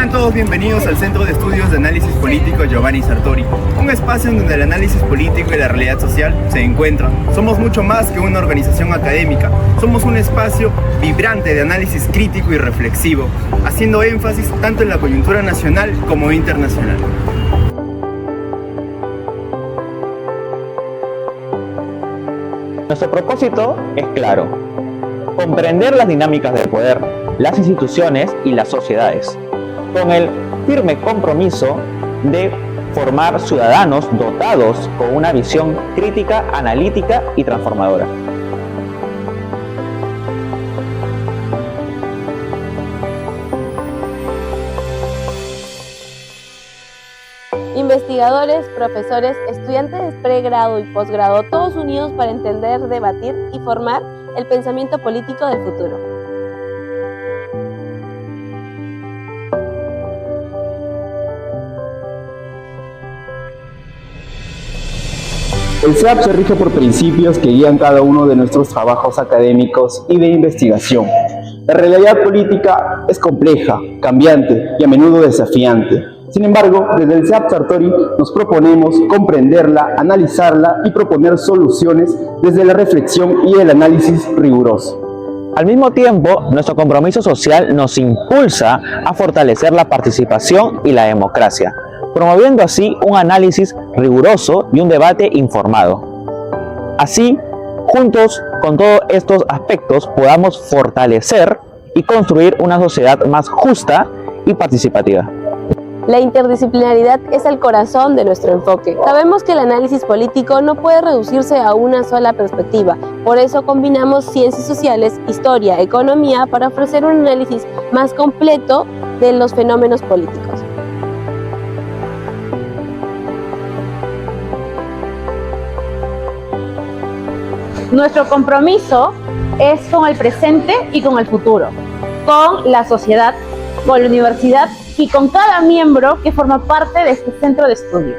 Sean todos bienvenidos al Centro de Estudios de Análisis Político Giovanni Sartori, un espacio en donde el análisis político y la realidad social se encuentran. Somos mucho más que una organización académica, somos un espacio vibrante de análisis crítico y reflexivo, haciendo énfasis tanto en la coyuntura nacional como internacional. Nuestro propósito es claro: comprender las dinámicas del poder, las instituciones y las sociedades, con el firme compromiso de formar ciudadanos dotados con una visión crítica, analítica y transformadora. Investigadores, profesores, estudiantes de pregrado y posgrado, todos unidos para entender, debatir y formar el pensamiento político del futuro. El CEAP se rige por principios que guían cada uno de nuestros trabajos académicos y de investigación. La realidad política es compleja, cambiante y a menudo desafiante. Sin embargo, desde el CEAP Sartori nos proponemos comprenderla, analizarla y proponer soluciones desde la reflexión y el análisis riguroso. Al mismo tiempo, nuestro compromiso social nos impulsa a fortalecer la participación y la democracia, promoviendo así un análisis riguroso y un debate informado. Así, juntos con todos estos aspectos, podamos fortalecer y construir una sociedad más justa y participativa. La interdisciplinaridad es el corazón de nuestro enfoque. Sabemos que el análisis político no puede reducirse a una sola perspectiva, por eso combinamos ciencias sociales, historia, economía para ofrecer un análisis más completo de los fenómenos políticos. Nuestro compromiso es con el presente y con el futuro, con la sociedad, con la universidad y con cada miembro que forma parte de este centro de estudios.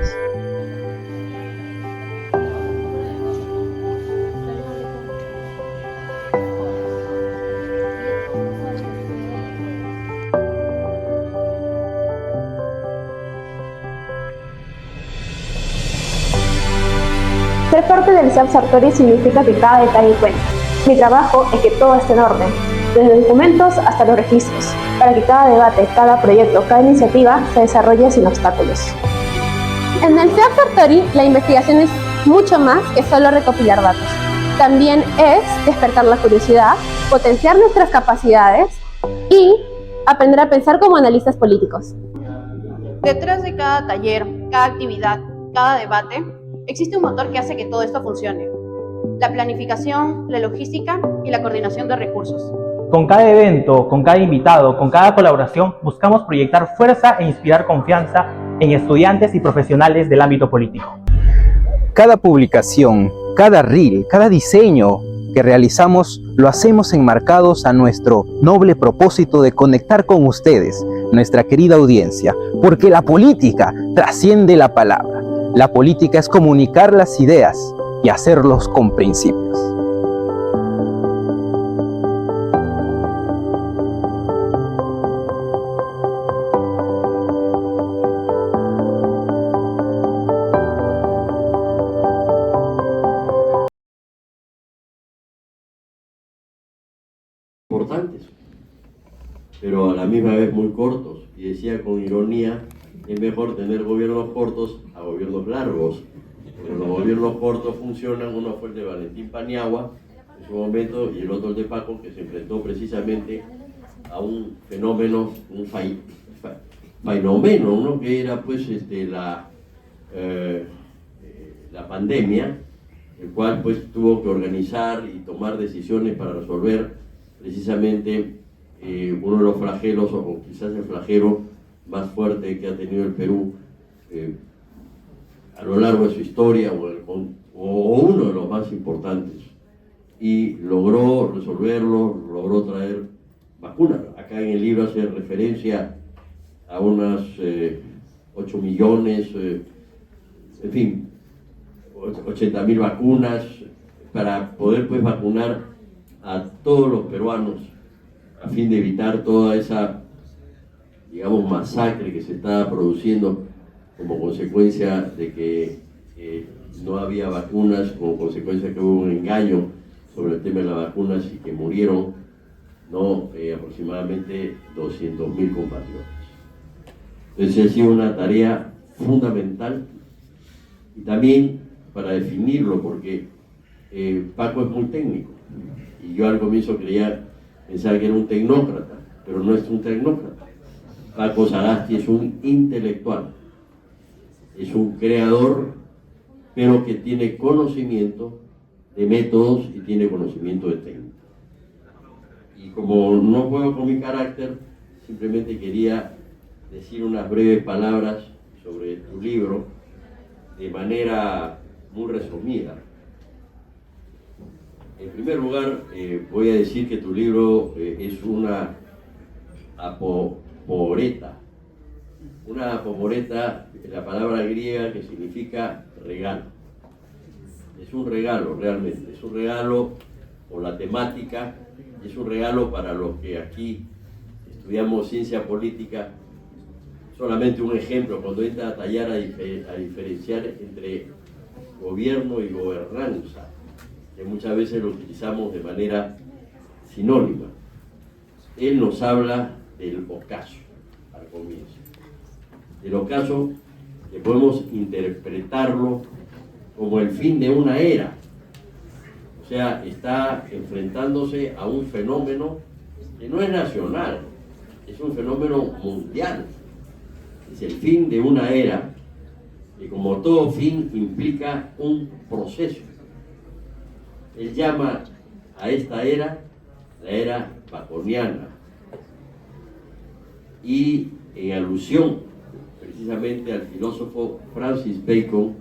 Ser parte del CEAP Sartori significa que cada detalle cuenta. Mi trabajo es que todo esté en orden, desde los documentos hasta los registros, para que cada debate, cada proyecto, cada iniciativa se desarrolle sin obstáculos. En el CEAP Sartori, la investigación es mucho más que solo recopilar datos. También es despertar la curiosidad, potenciar nuestras capacidades y aprender a pensar como analistas políticos. Detrás de cada taller, cada actividad, cada debate, existe un motor que hace que todo esto funcione: la planificación, la logística y la coordinación de recursos. Con cada evento, con cada invitado, con cada colaboración, buscamos proyectar fuerza e inspirar confianza en estudiantes y profesionales del ámbito político. Cada publicación, cada reel, cada diseño que realizamos lo hacemos enmarcados a nuestro noble propósito de conectar con ustedes, nuestra querida audiencia, porque la política trasciende la palabra. La política es comunicar las ideas y hacerlos con principios. Importantes, pero a la misma vez muy cortos, y decía con ironía: es mejor tener gobiernos cortos a gobiernos largos, porque los gobiernos cortos funcionan. Uno fue el de Valentín Paniagua en su momento y el otro el de Paco, que se enfrentó precisamente a un fenómeno, fenómeno, ¿no? Que era pues la pandemia, el cual pues tuvo que organizar y tomar decisiones para resolver precisamente uno de los flagelos, o quizás el flagelo más fuerte que ha tenido el Perú a lo largo de su historia, o uno de los más importantes, y logró resolverlo, logró traer vacunas. Acá en el libro hace referencia a unas 8 millones, en fin, 80.000 vacunas, para poder pues vacunar a todos los peruanos, a fin de evitar toda esa digamos, masacre que se estaba produciendo como consecuencia de que no había vacunas, como consecuencia que hubo un engaño sobre el tema de las vacunas y que murieron, ¿no? Aproximadamente 200.000 compatriotas. Entonces ha sido una tarea fundamental y también para definirlo, porque Paco es muy técnico y yo al comienzo pensaba que era un tecnócrata, pero no es un tecnócrata. Paco Sagasti es un intelectual, es un creador, pero que tiene conocimiento de métodos y tiene conocimiento de técnica. Y como no puedo con mi carácter, simplemente quería decir unas breves palabras sobre tu libro de manera muy resumida. En primer lugar, voy a decir que tu libro es una apoporeta. Una apoporeta, la palabra griega que significa regalo. Es un regalo realmente, es un regalo por la temática, es un regalo para los que aquí estudiamos ciencia política. Solamente un ejemplo, cuando entra a tallar, a diferenciar entre gobierno y gobernanza, que muchas veces lo utilizamos de manera sinónima. Él nos habla del ocaso, al comienzo. Del ocaso que podemos interpretarlo como el fin de una era. O sea, está enfrentándose a un fenómeno que no es nacional, es un fenómeno mundial. Es el fin de una era que, como todo fin, implica un proceso. Él llama a esta era la era baconiana, y en alusión precisamente al filósofo Francis Bacon,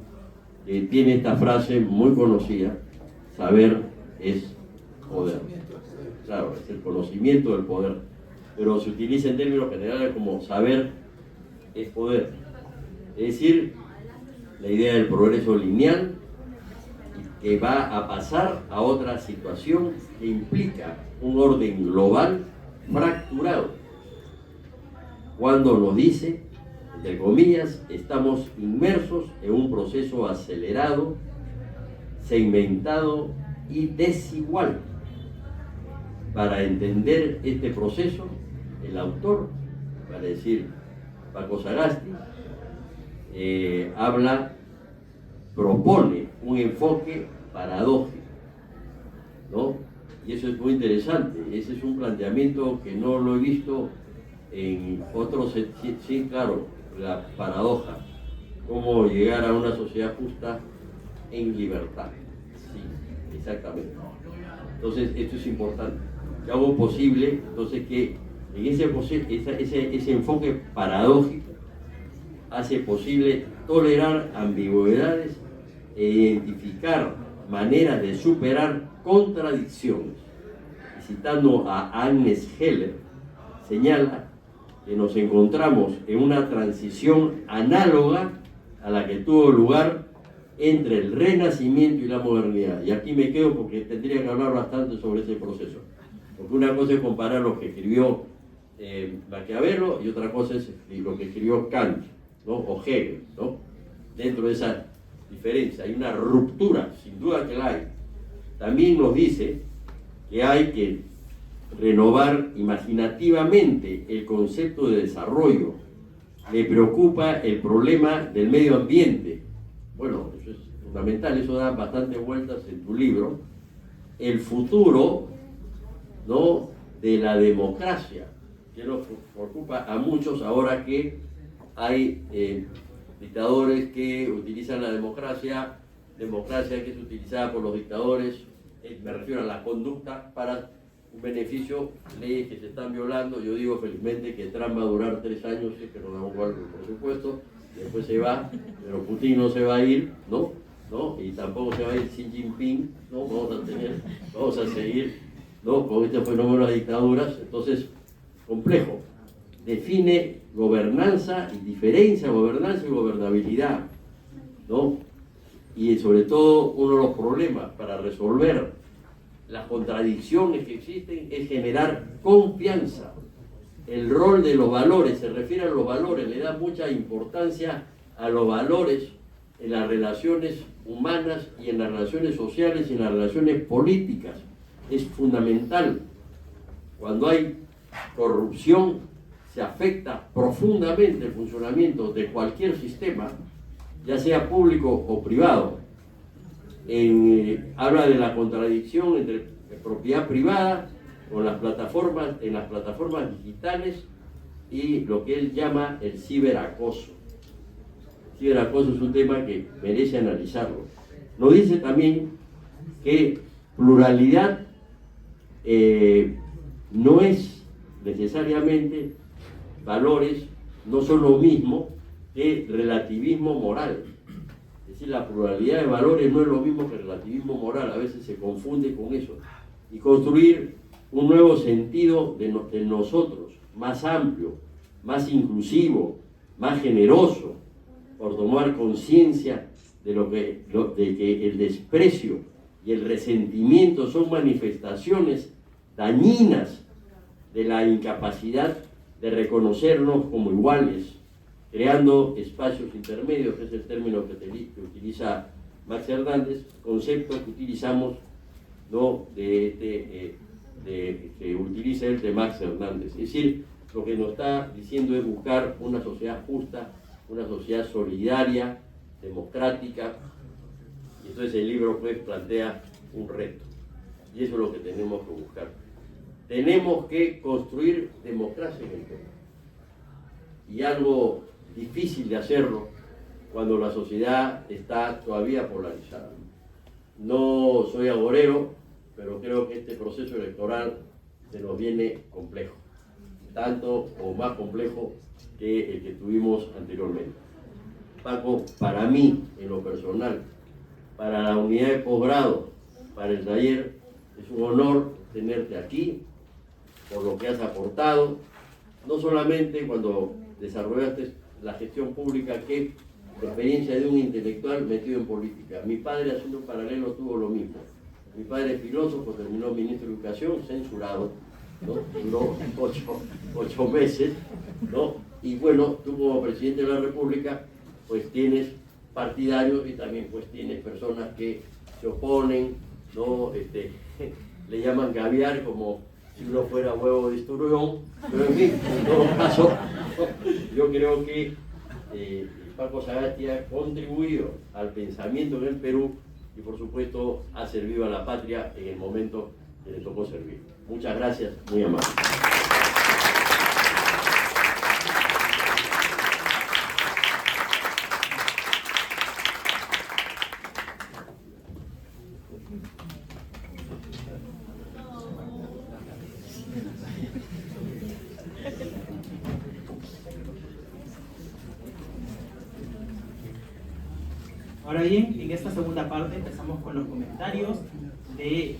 que tiene esta frase muy conocida: saber es poder. Claro, es el conocimiento del poder, pero se utiliza en términos generales como saber es poder. Es decir, la idea del progreso lineal, que va a pasar a otra situación que implica un orden global fracturado. Cuando nos dice, entre comillas, estamos inmersos en un proceso acelerado, segmentado y desigual. Para entender este proceso, el autor, para decir Paco Sagasti, propone un enfoque paradójico, ¿no? Y eso es muy interesante. Ese es un planteamiento que no lo he visto en otros. Sí, claro, la paradoja, cómo llegar a una sociedad justa en libertad. Sí, exactamente. Entonces, esto es importante. Que hago posible, entonces, que en ese enfoque paradójico hace posible tolerar ambigüedades e identificar maneras de superar contradicciones. Y citando a Agnes Heller, señala que nos encontramos en una transición análoga a la que tuvo lugar entre el Renacimiento y la modernidad. Y aquí me quedo porque tendría que hablar bastante sobre ese proceso. Porque una cosa es comparar lo que escribió Maquiavelo y otra cosa es lo que escribió Kant, ¿no? O Hegel, ¿no? Dentro de esa diferencia hay una ruptura, sin duda que la hay. También nos dice que hay que renovar imaginativamente el concepto de desarrollo. Le preocupa el problema del medio ambiente. Bueno, eso es fundamental, eso da bastantes vueltas en tu libro. El futuro, ¿no?, de la democracia, que nos preocupa a muchos ahora que hay dictadores que utilizan la democracia que es utilizada por los dictadores, me refiero a la conducta para un beneficio, leyes que se están violando. Yo digo felizmente que Trump va a durar 3 años, que no da igual por supuesto, después se va, pero Putin no se va a ir, ¿no? Y tampoco se va a ir Xi Jinping, ¿no? Vamos a seguir, ¿no?, con este fenómeno de dictaduras. Entonces, complejo. Define gobernanza y diferencia gobernanza y gobernabilidad, ¿no? Y sobre todo, uno de los problemas para resolver las contradicciones que existen es generar confianza. el rol de los valores, se refiere a los valores, le da mucha importancia a los valores en las relaciones humanas y en las relaciones sociales y en las relaciones políticas. Es fundamental. Cuando hay corrupción, se afecta profundamente el funcionamiento de cualquier sistema, ya sea público o privado. Habla de la contradicción entre propiedad privada con las plataformas, en las plataformas digitales, y lo que él llama el ciberacoso. El ciberacoso es un tema que merece analizarlo. Nos dice también que pluralidad no es necesariamente valores, no son lo mismo que relativismo moral. Es decir, la pluralidad de valores no es lo mismo que relativismo moral, a veces se confunde con eso. Y construir un nuevo sentido de nosotros, más amplio, más inclusivo, más generoso, por tomar conciencia de que el desprecio y el resentimiento son manifestaciones dañinas de la incapacidad de reconocernos como iguales, creando espacios intermedios, que es el término que utiliza Max Hernández, concepto que utilizamos, ¿no?, que utiliza el de Max Hernández. Es decir, lo que nos está diciendo es buscar una sociedad justa, una sociedad solidaria, democrática, y entonces el libro pues plantea un reto, y eso es lo que tenemos que buscar. Tenemos que construir democracia en el Perú, y algo difícil de hacerlo cuando la sociedad está todavía polarizada. No soy agorero, pero creo que este proceso electoral se nos viene complejo, tanto o más complejo que el que tuvimos anteriormente. Paco, para mí, en lo personal, para la unidad de posgrado, para el taller, es un honor tenerte aquí, por lo que has aportado, no solamente cuando desarrollaste la gestión pública, que la experiencia de un intelectual metido en política. Mi padre, haciendo un paralelo, tuvo lo mismo. Mi padre es filósofo, terminó ministro de Educación, censurado, ¿no? Duró 8 meses, ¿no? Y bueno, tú como presidente de la República, pues tienes partidarios y también pues tienes personas que se oponen, ¿no? Le llaman caviar como si uno fuera huevo de esturrión, pero en fin, en todo caso, yo creo que Paco Sagasti ha contribuido al pensamiento en el Perú y por supuesto ha servido a la patria en el momento que le tocó servir. Muchas gracias, muy amable. Ahora bien, en esta segunda parte empezamos con los comentarios de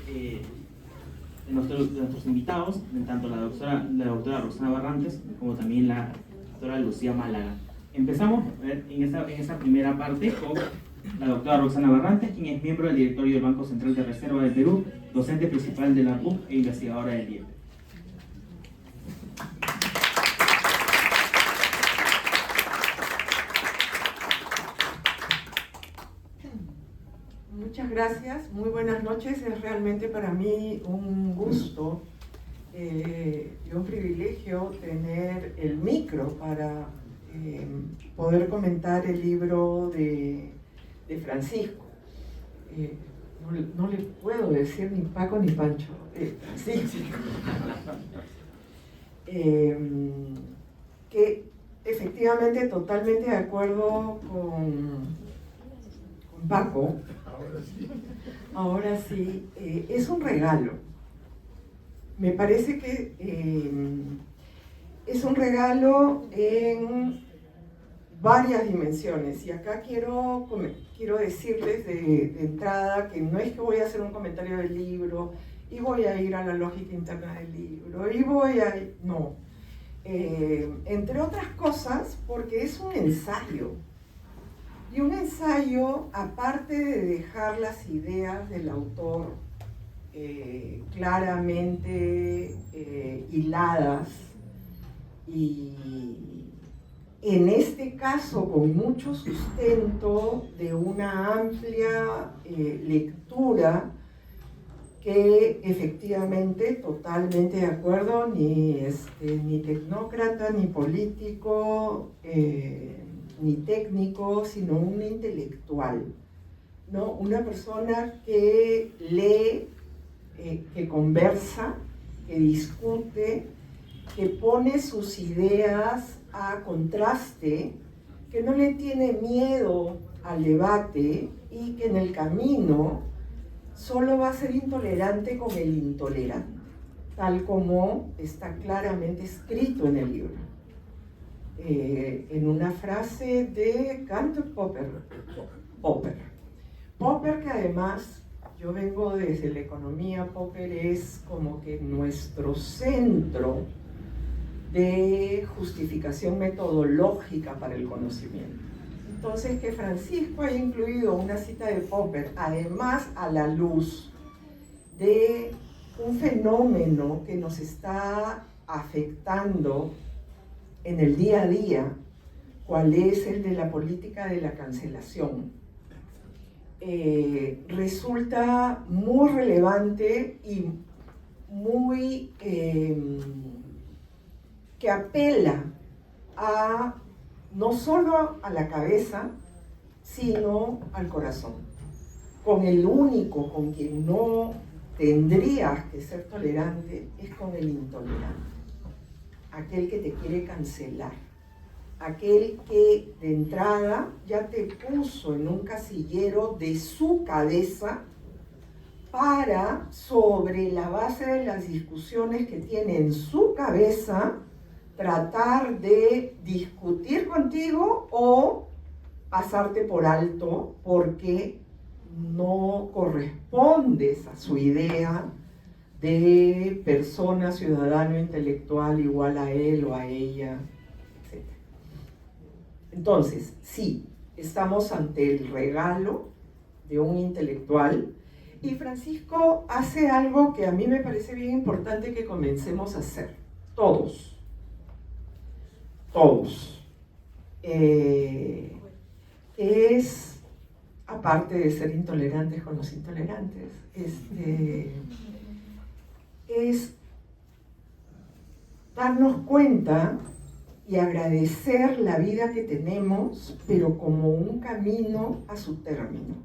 nuestros invitados, tanto la doctora Roxana Barrantes como también la doctora Lucía Málaga. Empezamos en esa primera parte con la doctora Roxana Barrantes, quien es miembro del directorio del Banco Central de Reserva del Perú, docente principal de la RUP e investigadora del IEP. Muchas gracias, muy buenas noches. Es realmente para mí un gusto y un privilegio tener el micro para poder comentar el libro de Francisco. No le puedo decir ni Paco ni Pancho, Francisco. Que efectivamente totalmente de acuerdo con Paco. Ahora sí, es un regalo. Me parece que es un regalo en varias dimensiones. Y acá quiero decirles de entrada que no es que voy a hacer un comentario del libro y voy a ir a la lógica interna del libro y no. Entre otras cosas, porque es un ensayo. Y un ensayo, aparte de dejar las ideas del autor claramente hiladas y en este caso con mucho sustento de una amplia lectura que efectivamente, totalmente de acuerdo, ni tecnócrata, ni político, ni técnico, sino un intelectual, ¿no? Una persona que lee, que conversa, que discute, que pone sus ideas a contraste, que no le tiene miedo al debate y que en el camino solo va a ser intolerante con el intolerante, tal como está claramente escrito en el libro. En una frase de Karl Popper, que además, yo vengo desde la economía, Popper es como que nuestro centro de justificación metodológica para el conocimiento. Entonces, que Francisco haya incluido una cita de Popper, además a la luz de un fenómeno que nos está afectando en el día a día, cuál es el de la política de la cancelación, resulta muy relevante y muy que apela a no solo a la cabeza, sino al corazón. Con el único con quien no tendrías que ser tolerante es con el intolerante, aquel que te quiere cancelar, aquel que de entrada ya te puso en un casillero de su cabeza para, sobre la base de las discusiones que tiene en su cabeza, tratar de discutir contigo o pasarte por alto porque no correspondes a su idea de persona, ciudadano, intelectual igual a él o a ella, etc. Entonces, sí, estamos ante el regalo de un intelectual y Francisco hace algo que a mí me parece bien importante que comencemos a hacer, todos. Es, aparte de ser intolerantes con los intolerantes, es darnos cuenta y agradecer la vida que tenemos, pero como un camino a su término.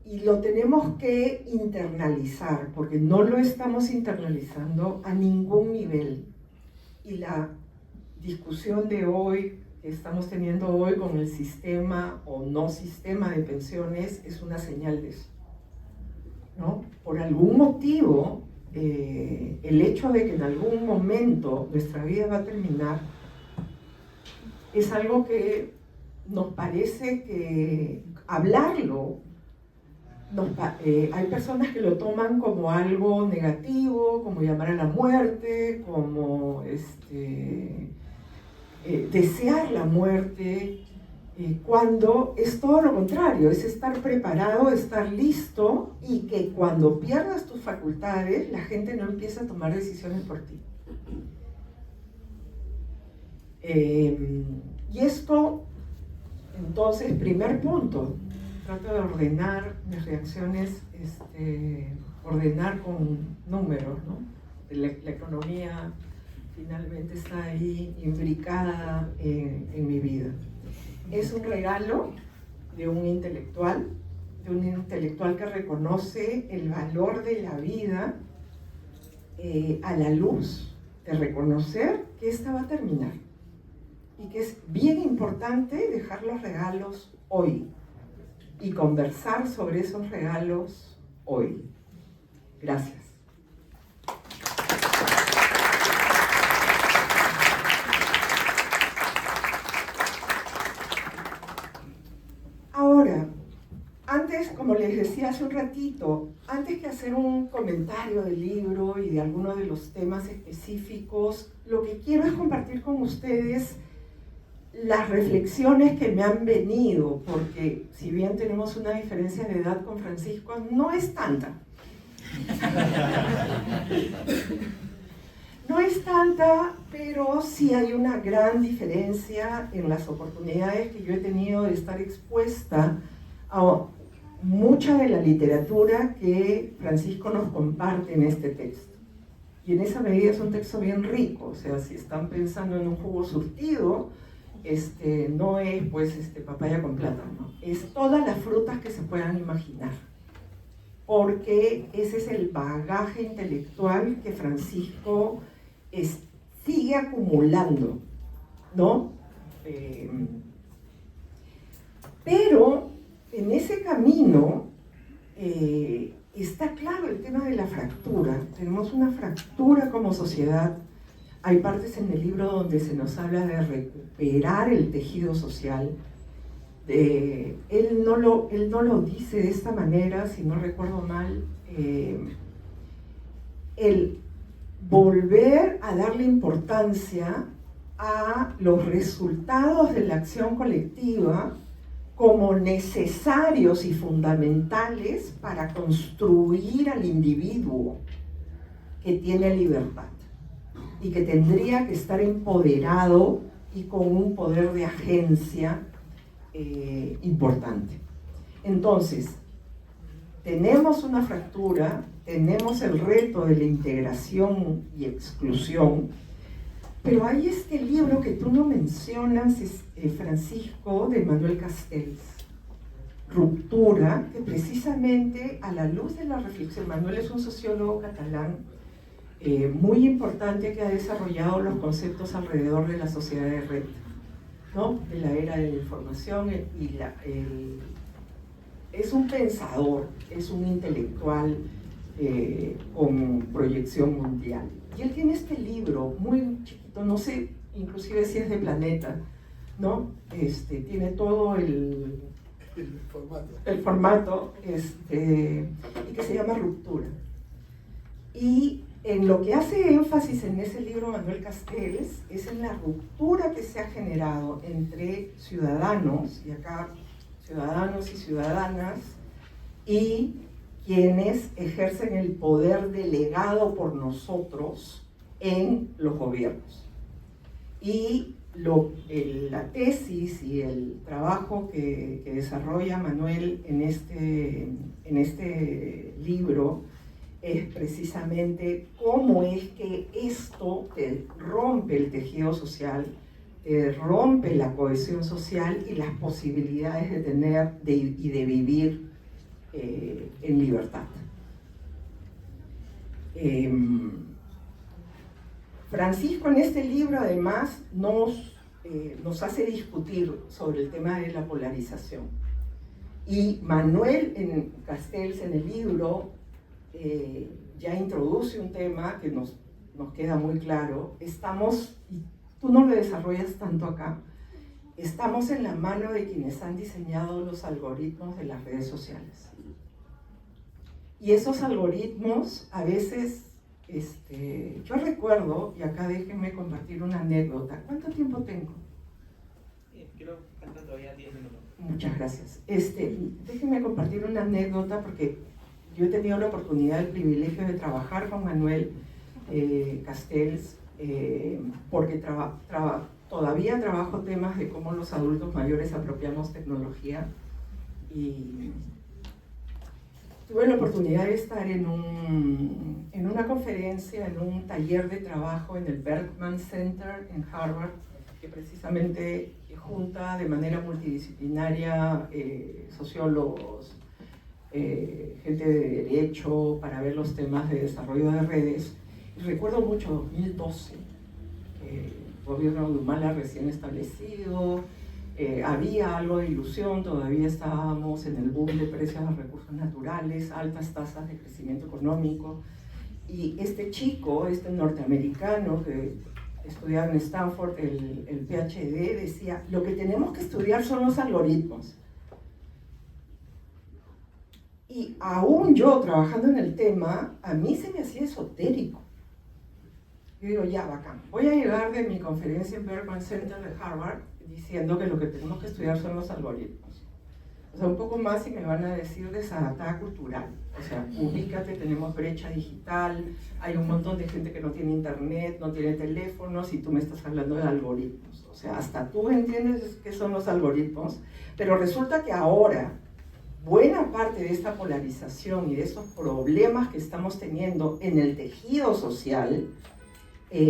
Y lo tenemos que internalizar, porque no lo estamos internalizando a ningún nivel. Y la discusión de hoy, que estamos teniendo hoy con el sistema o no sistema de pensiones, es una señal de eso, ¿no? Por algún motivo, el hecho de que en algún momento nuestra vida va a terminar, es algo que nos parece que hablarlo, hay personas que lo toman como algo negativo, como llamar a la muerte, como desear la muerte, cuando es todo lo contrario, es estar preparado, estar listo y que cuando pierdas tus facultades, la gente no empieza a tomar decisiones por ti. Y esto, entonces, primer punto, trato de ordenar mis reacciones, ordenar con números, ¿no? La economía finalmente está ahí imbricada en mi vida. Es un regalo de un intelectual que reconoce el valor de la vida a la luz de reconocer que esta va a terminar y que es bien importante dejar los regalos hoy y conversar sobre esos regalos hoy. Gracias. Ahora, antes, como les decía hace un ratito, antes que hacer un comentario del libro y de algunos de los temas específicos, lo que quiero es compartir con ustedes las reflexiones que me han venido, porque si bien tenemos una diferencia de edad con Francisco, no es tanta. No es tanta, pero sí hay una gran diferencia en las oportunidades que yo he tenido de estar expuesta a mucha de la literatura que Francisco nos comparte en este texto. Y en esa medida es un texto bien rico, o sea, si están pensando en un jugo surtido, no es pues papaya con plátano, es todas las frutas que se puedan imaginar, porque ese es el bagaje intelectual que Francisco sigue acumulando, ¿no? Pero en ese camino está claro el tema de la fractura. Tenemos una fractura como sociedad. Hay partes en el libro donde se nos habla de recuperar el tejido social. Él no lo dice de esta manera, si no recuerdo mal. El volver a darle importancia a los resultados de la acción colectiva como necesarios y fundamentales para construir al individuo que tiene libertad y que tendría que estar empoderado y con un poder de agencia importante. Entonces, tenemos una fractura, tenemos el reto de la integración y exclusión, pero hay este libro que tú no mencionas, Francisco, de Manuel Castells, Ruptura, que precisamente a la luz de la reflexión, Manuel es un sociólogo catalán muy importante que ha desarrollado los conceptos alrededor de la sociedad de red, ¿no? De la era de la información es un pensador, es un intelectual con proyección mundial. Y él tiene este libro muy chiquito, no sé inclusive si es de Planeta, ¿no? Tiene todo el formato y que se llama Ruptura. Y en lo que hace énfasis en ese libro Manuel Castells es en la ruptura que se ha generado entre ciudadanos, y acá ciudadanos y ciudadanas, y quienes ejercen el poder delegado por nosotros en los gobiernos. Y la tesis y el trabajo que desarrolla Manuel en este libro es precisamente cómo es que esto te rompe el tejido social, te rompe la cohesión social y las posibilidades de tener y de vivir en libertad. Francisco en este libro además nos hace discutir sobre el tema de la polarización. Y Manuel Castells en el libro ya introduce un tema que nos queda muy claro. Estamos, y tú no lo desarrollas tanto acá, estamos en la mano de quienes han diseñado los algoritmos de las redes sociales. Y esos algoritmos a veces, yo recuerdo, y acá déjenme compartir una anécdota. ¿Cuánto tiempo tengo? Creo que faltan todavía 10 minutos. Muchas gracias. Déjenme compartir una anécdota porque yo he tenido la oportunidad, el privilegio de trabajar con Manuel Castells, porque todavía trabajo temas de cómo los adultos mayores apropiamos tecnología, y tuve la oportunidad de estar en una conferencia, en un taller de trabajo en el Berkman Center en Harvard, que precisamente junta de manera multidisciplinaria sociólogos, gente de derecho, para ver los temas de desarrollo de redes. Y recuerdo mucho 2012, el gobierno de Humala recién establecido, había algo de ilusión, todavía estábamos en el boom de precios de los recursos naturales, altas tasas de crecimiento económico, y este chico, este norteamericano que estudiaba en Stanford, el PhD, decía, lo que tenemos que estudiar son los algoritmos. Y aún yo, trabajando en el tema, a mí se me hacía esotérico. Yo digo, ya, bacán, voy a llegar de mi conferencia en Berkman Center de Harvard diciendo que lo que tenemos que estudiar son los algoritmos. O sea, un poco más y me van a decir desadaptada cultural. O sea, ubícate, tenemos brecha digital, hay un montón de gente que no tiene internet, no tiene teléfonos y tú me estás hablando de algoritmos. O sea, hasta tú entiendes qué son los algoritmos, pero resulta que ahora buena parte de esta polarización y de estos problemas que estamos teniendo en el tejido social,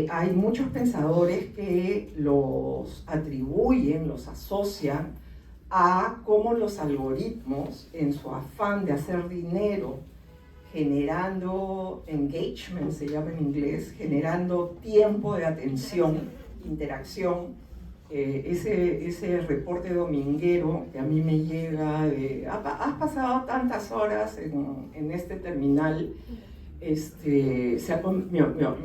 hay muchos pensadores que los atribuyen, los asocian a cómo los algoritmos, en su afán de hacer dinero, generando engagement, se llama en inglés, generando tiempo de atención, interacción. Ese reporte dominguero que a mí me llega de, has pasado tantas horas en este terminal, mi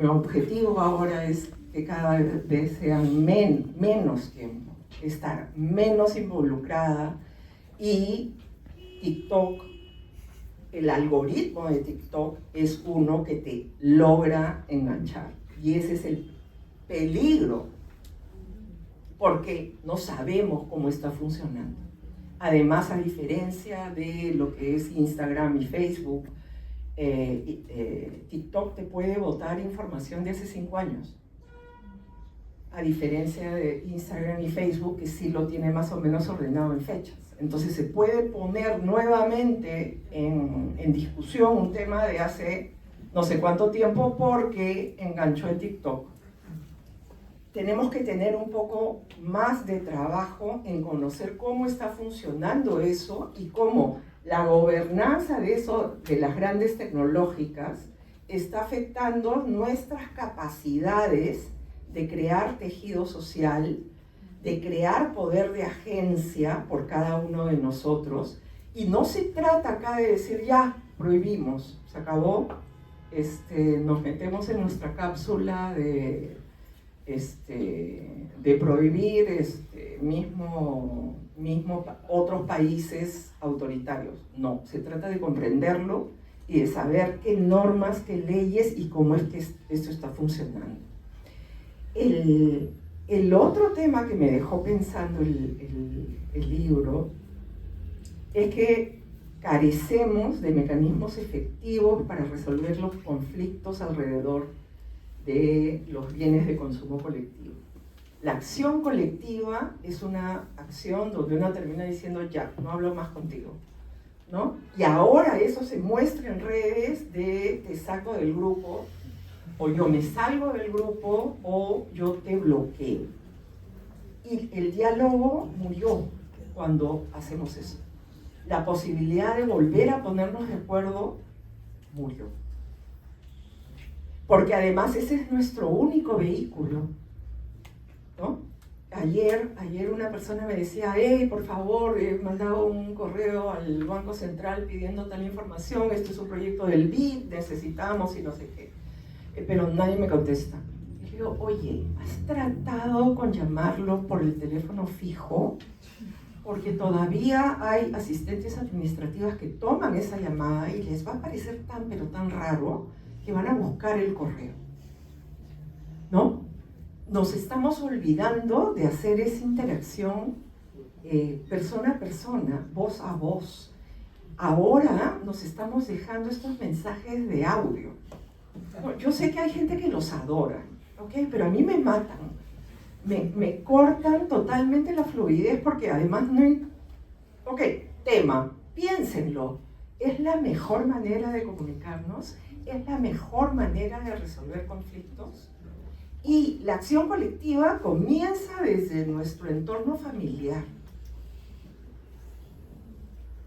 objetivo ahora es que cada vez sean menos tiempo, estar menos involucrada, y TikTok, el algoritmo de TikTok es uno que te logra enganchar, y ese es el peligro, porque no sabemos cómo está funcionando. Además, a diferencia de lo que es Instagram y Facebook, TikTok te puede botar información de hace 5 años. A diferencia de Instagram y Facebook, que sí lo tiene más o menos ordenado en fechas. Entonces se puede poner nuevamente en discusión un tema de hace no sé cuánto tiempo porque enganchó el TikTok. Tenemos que tener un poco más de trabajo en conocer cómo está funcionando eso y cómo la gobernanza de eso, de las grandes tecnológicas, está afectando nuestras capacidades de crear tejido social, de crear poder de agencia por cada uno de nosotros. Y no se trata acá de decir, ya, prohibimos, se acabó, nos metemos en nuestra cápsula de prohibir mismo otros países autoritarios. No, se trata de comprenderlo y de saber qué normas, qué leyes y cómo es que esto está funcionando. El otro tema que me dejó pensando el libro es que carecemos de mecanismos efectivos para resolver los conflictos alrededor de los bienes de consumo colectivo. La acción colectiva es una acción donde uno termina diciendo, ya, no hablo más contigo, ¿no? Y ahora eso se muestra en redes de te saco del grupo, o yo me salgo del grupo, o yo te bloqueo. Y el diálogo murió cuando hacemos eso. La posibilidad de volver a ponernos de acuerdo murió. Porque además ese es nuestro único vehículo, ¿no? Ayer una persona me decía, por favor, he mandado un correo al Banco Central pidiendo tal información, este es un proyecto del BID, necesitamos y no sé qué. Pero nadie me contesta. Y le digo, oye, ¿has tratado con llamarlo por el teléfono fijo? Porque todavía hay asistentes administrativas que toman esa llamada y les va a parecer tan, pero tan raro que van a buscar el correo, ¿no? Nos estamos olvidando de hacer esa interacción persona a persona, voz a voz. Ahora nos estamos dejando estos mensajes de audio. Yo sé que hay gente que los adora, ¿ok? Pero a mí me matan. Me cortan totalmente la fluidez porque además no... Ok, tema, piénsenlo. Es la mejor manera de comunicarnos, es la mejor manera de resolver conflictos. Y la acción colectiva comienza desde nuestro entorno familiar.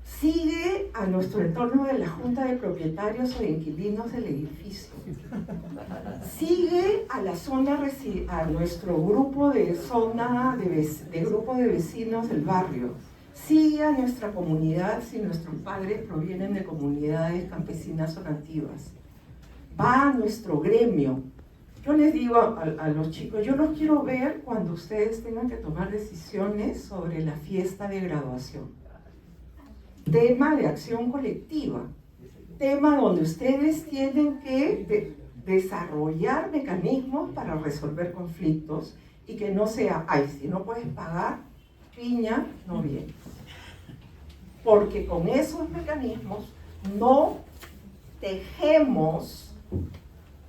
Sigue a nuestro entorno de la junta de propietarios o de inquilinos del edificio. Sigue a la zona, a nuestro grupo de grupo de vecinos del barrio. Sigue a nuestra comunidad si nuestros padres provienen de comunidades campesinas o nativas. Va a nuestro gremio. Yo les digo a los chicos, yo los quiero ver cuando ustedes tengan que tomar decisiones sobre la fiesta de graduación. Tema de acción colectiva. Tema donde ustedes tienen que desarrollar mecanismos para resolver conflictos y que no sea, ay, si no puedes pagar, piña, no vienes. porque con esos mecanismos no tejemos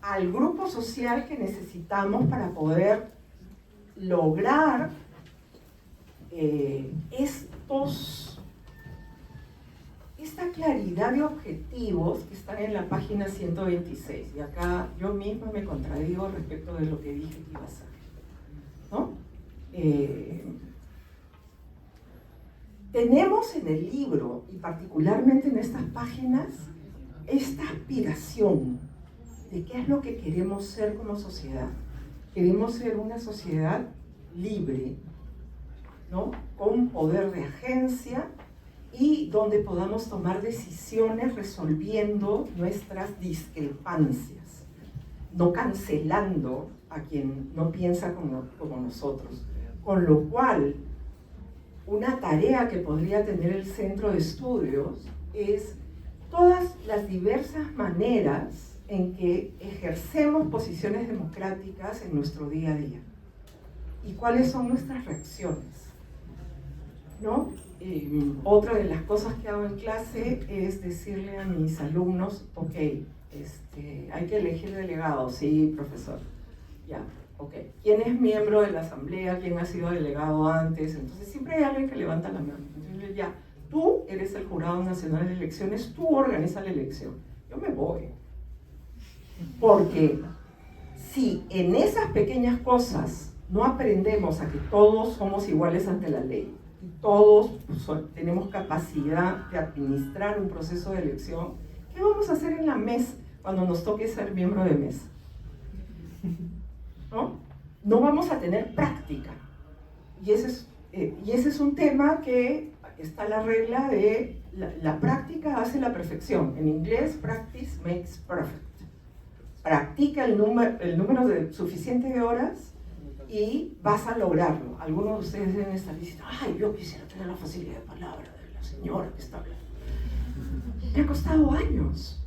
al grupo social que necesitamos para poder lograr esta claridad de objetivos que están en la página 126. Y acá yo misma me contradigo respecto de lo que dije que iba a hacer, ¿no? Tenemos en el libro, y particularmente en estas páginas, esta aspiración de qué es lo que queremos ser como sociedad. Queremos ser una sociedad libre, ¿no? Con poder de agencia y donde podamos tomar decisiones resolviendo nuestras discrepancias, no cancelando a quien no piensa como nosotros. Con lo cual, una tarea que podría tener el centro de estudios es todas las diversas maneras en que ejercemos posiciones democráticas en nuestro día a día y cuáles son nuestras reacciones, ¿no? Otra de las cosas que hago en clase es decirle a mis alumnos, ok, hay que elegir delegado, sí, profesor, ya, ok. ¿Quién es miembro de la asamblea? ¿Quién ha sido delegado antes? Entonces siempre hay alguien que levanta la mano. Entonces ya, tú eres el Jurado Nacional de Elecciones, tú organizas la elección. Yo me voy. Porque si en esas pequeñas cosas no aprendemos a que todos somos iguales ante la ley, y todos tenemos capacidad de administrar un proceso de elección, ¿qué vamos a hacer en la mesa cuando nos toque ser miembro de mesa? No vamos a tener práctica. Y ese es un tema que está la regla de la práctica hace la perfección. En inglés, practice makes perfect. Practica el número suficiente de horas y vas a lograrlo. Algunos de ustedes deben estar diciendo, ay, yo quisiera tener la facilidad de palabra de la señora que está hablando. Me ha costado años.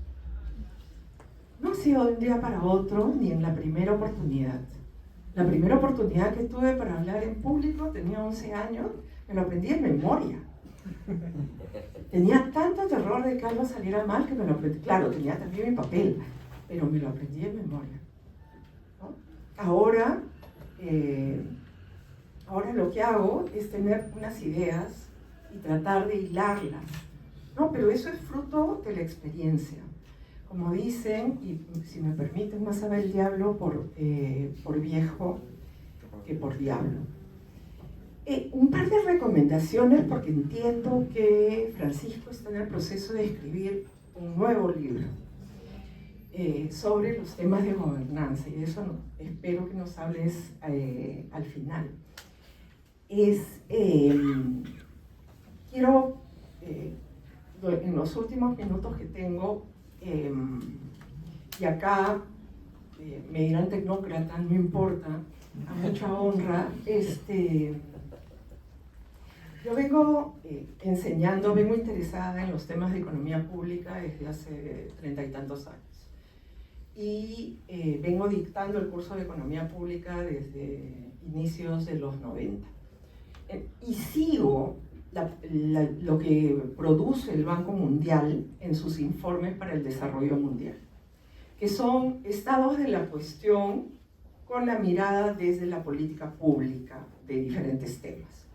No ha sido de un día para otro, ni en la primera oportunidad. La primera oportunidad que tuve para hablar en público, tenía 11 años, me lo aprendí en memoria. Tenía tanto terror de que algo saliera mal que me lo aprendí. Claro, tenía también mi papel, pero me lo aprendí en memoria, ¿no? Ahora lo que hago es tener unas ideas y tratar de hilarlas, ¿no? Pero eso es fruto de la experiencia. Como dicen, y si me permiten, más sabe el diablo por viejo que por diablo. Un par de recomendaciones, porque entiendo que Francisco está en el proceso de escribir un nuevo libro sobre los temas de gobernanza, y de eso espero que nos hables al final. Quiero, en los últimos minutos que tengo, y acá me dirán tecnócrata, no importa, a mucha honra, yo vengo vengo interesada en los temas de economía pública desde hace 30 y tantos años. Y vengo dictando el curso de economía pública desde inicios de los 90. Y sigo lo que produce el Banco Mundial en sus informes para el desarrollo mundial, que son estados de la cuestión con la mirada desde la política pública de diferentes temas,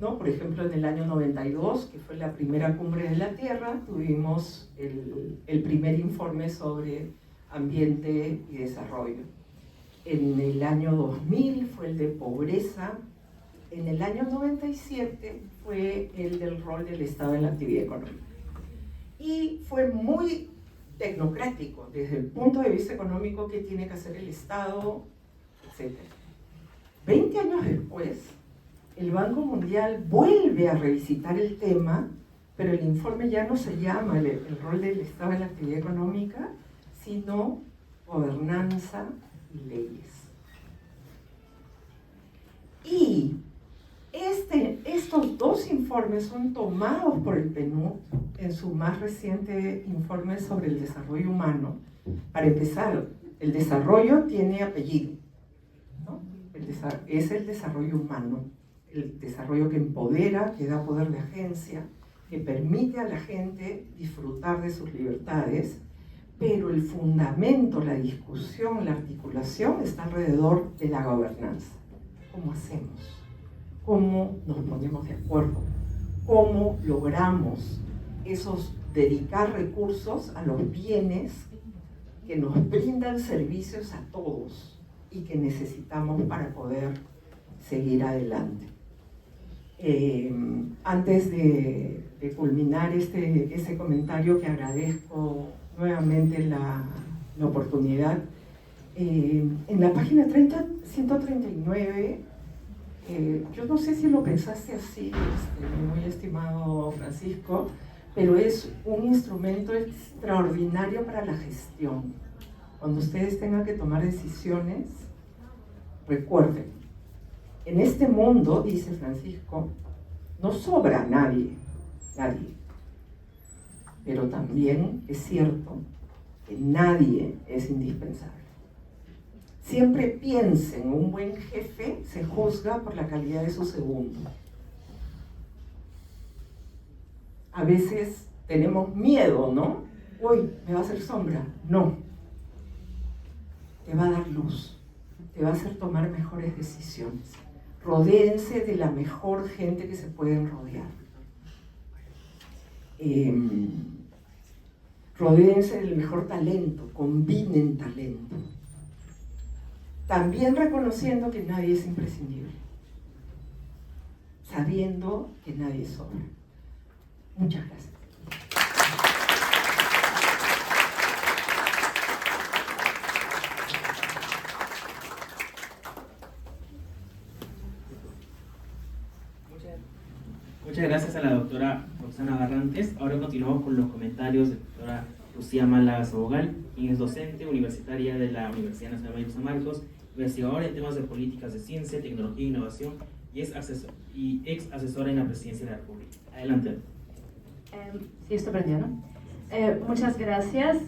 ¿no? Por ejemplo, en el año 92, que fue la primera cumbre de la Tierra, tuvimos el primer informe sobre ambiente y desarrollo. En el año 2000 fue el de pobreza. En el año 97 fue el del rol del Estado en la actividad económica. Y fue muy tecnocrático desde el punto de vista económico, qué tiene que hacer el Estado, etc. 20 años después, el Banco Mundial vuelve a revisitar el tema, pero el informe ya no se llama el rol del Estado en la actividad económica, sino gobernanza y leyes. Y estos dos informes son tomados por el PNUD en su más reciente informe sobre el desarrollo humano. Para empezar, el desarrollo tiene apellido, ¿no? Es el desarrollo humano, el desarrollo que empodera, que da poder de agencia, que permite a la gente disfrutar de sus libertades, pero el fundamento, la discusión, la articulación está alrededor de la gobernanza. ¿Cómo hacemos? ¿Cómo nos ponemos de acuerdo? ¿Cómo logramos dedicar recursos a los bienes que nos brindan servicios a todos y que necesitamos para poder seguir adelante? Antes de culminar ese comentario, que agradezco nuevamente la oportunidad, en la página 139, yo no sé si lo pensaste así, muy estimado Francisco, pero es un instrumento extraordinario para la gestión. Cuando ustedes tengan que tomar decisiones, recuerden, en este mundo, dice Francisco, no sobra nadie. Pero también es cierto que nadie es indispensable. Siempre piensen, un buen jefe se juzga por la calidad de su segundo. A veces tenemos miedo, ¿no? Uy, me va a hacer sombra. No. Te va a dar luz. Te va a hacer tomar mejores decisiones. Rodéense de la mejor gente que se pueden rodear. Rodéense del mejor talento. Combinen talento. También reconociendo que nadie es imprescindible. Sabiendo que nadie sobra. Muchas gracias. Muchas gracias a la doctora Roxana Barrantes. Ahora continuamos con los comentarios de la doctora Lucía Málaga Sabogal, quien es docente universitaria de la Universidad Nacional Mayor de San Marcos, investigadora en temas de políticas de ciencia, tecnología e innovación y ex asesora en la Presidencia de la República. Adelante. Sí, esto aprendió, ¿no? Muchas gracias.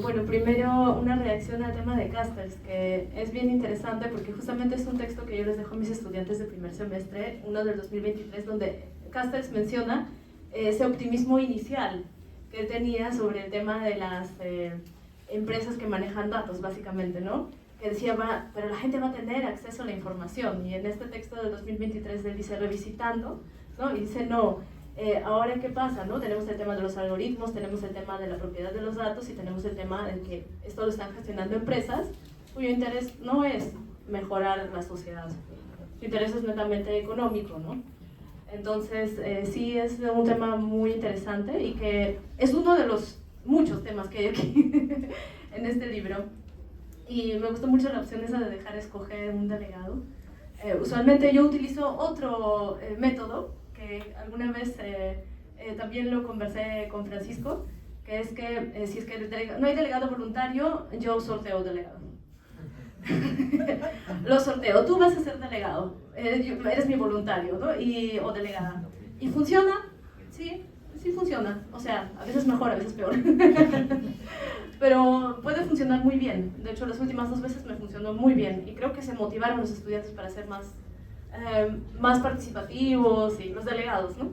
Bueno, primero una reacción al tema de Castells, que es bien interesante porque justamente es un texto que yo les dejo a mis estudiantes de primer semestre, uno del 2023, donde Castells menciona ese optimismo inicial que él tenía sobre el tema de las empresas que manejan datos, básicamente, ¿no? Que decía, pero la gente va a tener acceso a la información, y en este texto del 2023 él dice, revisitando, ¿no? Y dice, no, ahora ¿qué pasa? ¿No? Tenemos el tema de los algoritmos, tenemos el tema de la propiedad de los datos y tenemos el tema de que esto lo están gestionando empresas cuyo interés no es mejorar la sociedad, su interés es netamente económico, ¿no? Entonces sí es un tema muy interesante y que es uno de los muchos temas que hay aquí en este libro, y me gustó mucho la opción esa de dejar escoger un delegado. Usualmente yo utilizo otro método que alguna vez también lo conversé con Francisco, que es que si es que no hay delegado voluntario, yo sorteo delegado. Lo sorteo, tú vas a ser delegado, eres mi voluntario, ¿no? O delegada. ¿Y funciona? Sí, sí funciona. O sea, a veces mejor, a veces peor. Pero puede funcionar muy bien. De hecho, las últimas 2 veces me funcionó muy bien y creo que se motivaron los estudiantes para ser más participativos y los delegados, ¿no?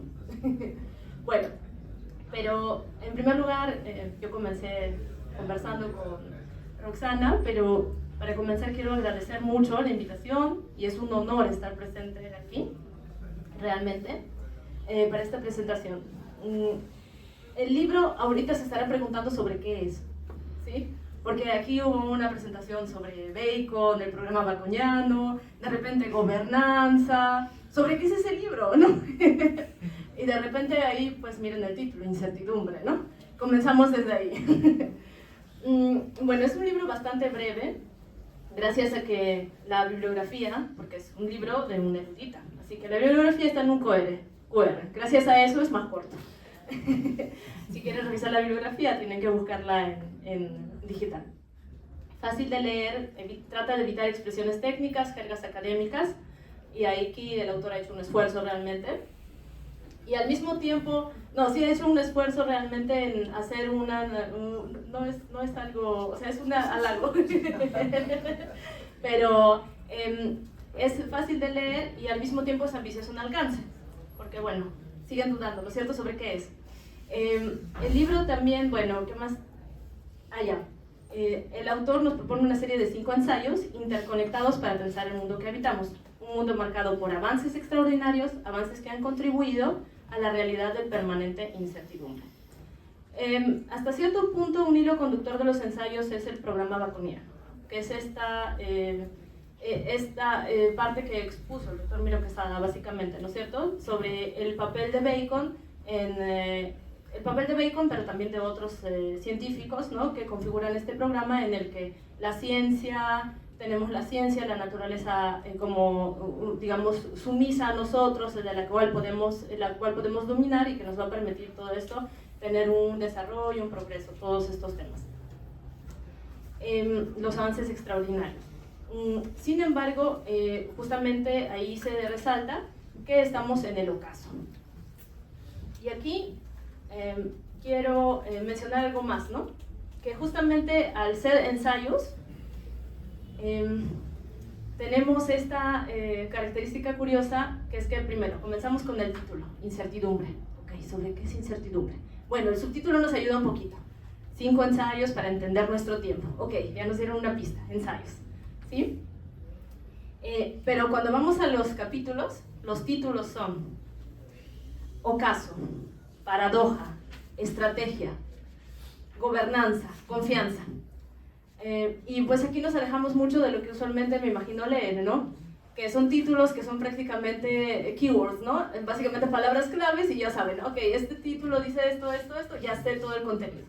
Bueno, pero en primer lugar yo comencé conversando con Roxana, pero para comenzar quiero agradecer mucho la invitación y es un honor estar presente aquí, realmente, para esta presentación. El libro ahorita se estará preguntando sobre qué es, ¿sí? Porque aquí hubo una presentación sobre Bacon, el programa baconiano, de repente gobernanza, ¿sobre qué es ese libro, no? Y de repente ahí, pues miren el título, incertidumbre, ¿no? Comenzamos desde ahí. Bueno, es un libro bastante breve, gracias a que la bibliografía, porque es un libro de una erudita, así que la bibliografía está en un QR. Gracias a eso es más corto. Si quieren revisar la bibliografía, tienen que buscarla en digital. Fácil de leer, trata de evitar expresiones técnicas, jergas académicas, y aquí el autor ha hecho un esfuerzo realmente. Y al mismo tiempo, sí ha hecho un esfuerzo realmente en hacer no es algo, o sea, es un halago, pero es fácil de leer y al mismo tiempo es ambicioso en alcance, porque bueno, siguen dudando, ¿no es cierto?, sobre qué es. El libro también, bueno, ¿qué más? El autor nos propone una serie de 5 ensayos interconectados para pensar el mundo que habitamos. Un mundo marcado por avances extraordinarios, avances que han contribuido a la realidad de permanente incertidumbre. Hasta cierto punto, un hilo conductor de los ensayos es el programa Baconiano, que es esta parte que expuso el doctor Miro Quesada, básicamente, ¿no es cierto?, sobre el papel de Bacon pero también de otros científicos, ¿no?, que configuran este programa en el que tenemos la ciencia, la naturaleza como, digamos, sumisa a nosotros, la cual podemos dominar y que nos va a permitir todo esto, tener un desarrollo, un progreso, todos estos temas. Los avances extraordinarios. Sin embargo, justamente ahí se resalta que estamos en el ocaso. Y aquí quiero mencionar algo más, ¿no? Que justamente al ser ensayos, tenemos esta característica curiosa, que es que primero comenzamos con el título, incertidumbre. Ok, ¿sobre qué es incertidumbre? Bueno, el subtítulo nos ayuda un poquito. 5 ensayos para entender nuestro tiempo. Ok, ya nos dieron una pista, ensayos, ¿sí? Pero cuando vamos a los capítulos, los títulos son ocaso, paradoja, estrategia, gobernanza, confianza. Y pues aquí nos alejamos mucho de lo que usualmente me imagino leer, ¿no? Que son títulos que son prácticamente keywords, ¿no? Básicamente palabras claves y ya saben, ok, este título dice esto, ya sé todo el contenido.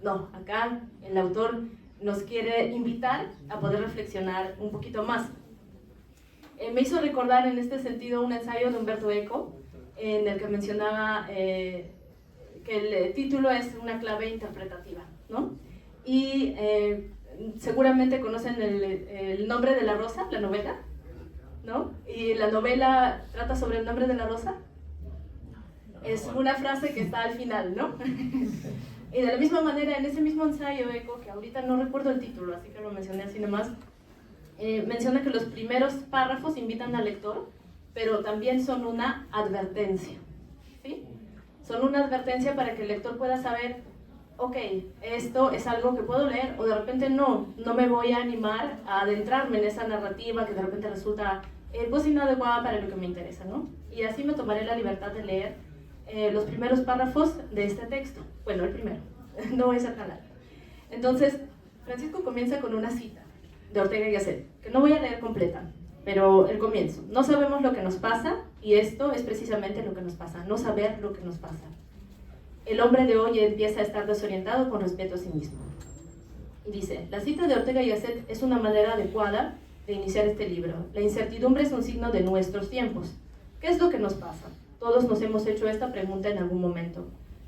No, acá el autor nos quiere invitar a poder reflexionar un poquito más. Me hizo recordar en este sentido un ensayo de Umberto Eco, en el que mencionaba que el título es una clave interpretativa, ¿no? Y seguramente conocen el nombre de la rosa, la novela, ¿no? Y la novela trata sobre el nombre de la rosa. Es una frase que está al final, ¿no? Y de la misma manera, en ese mismo ensayo Eco, que ahorita no recuerdo el título, así que lo mencioné así nomás, menciona que los primeros párrafos invitan al lector, pero también son una advertencia, ¿sí? Son una advertencia para que el lector pueda saber, ok, esto es algo que puedo leer, o de repente no me voy a animar a adentrarme en esa narrativa que de repente resulta pues inadecuada para lo que me interesa, ¿no? Y así me tomaré la libertad de leer los primeros párrafos de este texto. Bueno, el primero, no voy a ser tan largo. Entonces, Francisco comienza con una cita de Ortega y Gasset, que no voy a leer completa, pero el comienzo. No sabemos lo que nos pasa, y esto es precisamente lo que nos pasa, no saber lo que nos pasa. El hombre de hoy empieza a estar desorientado con respecto a sí mismo. Y dice, la cita de Ortega y Gasset es una manera adecuada de iniciar este libro. La incertidumbre es un signo de nuestros tiempos. ¿Qué es lo que nos pasa? Todos nos hemos hecho esta pregunta en algún momento.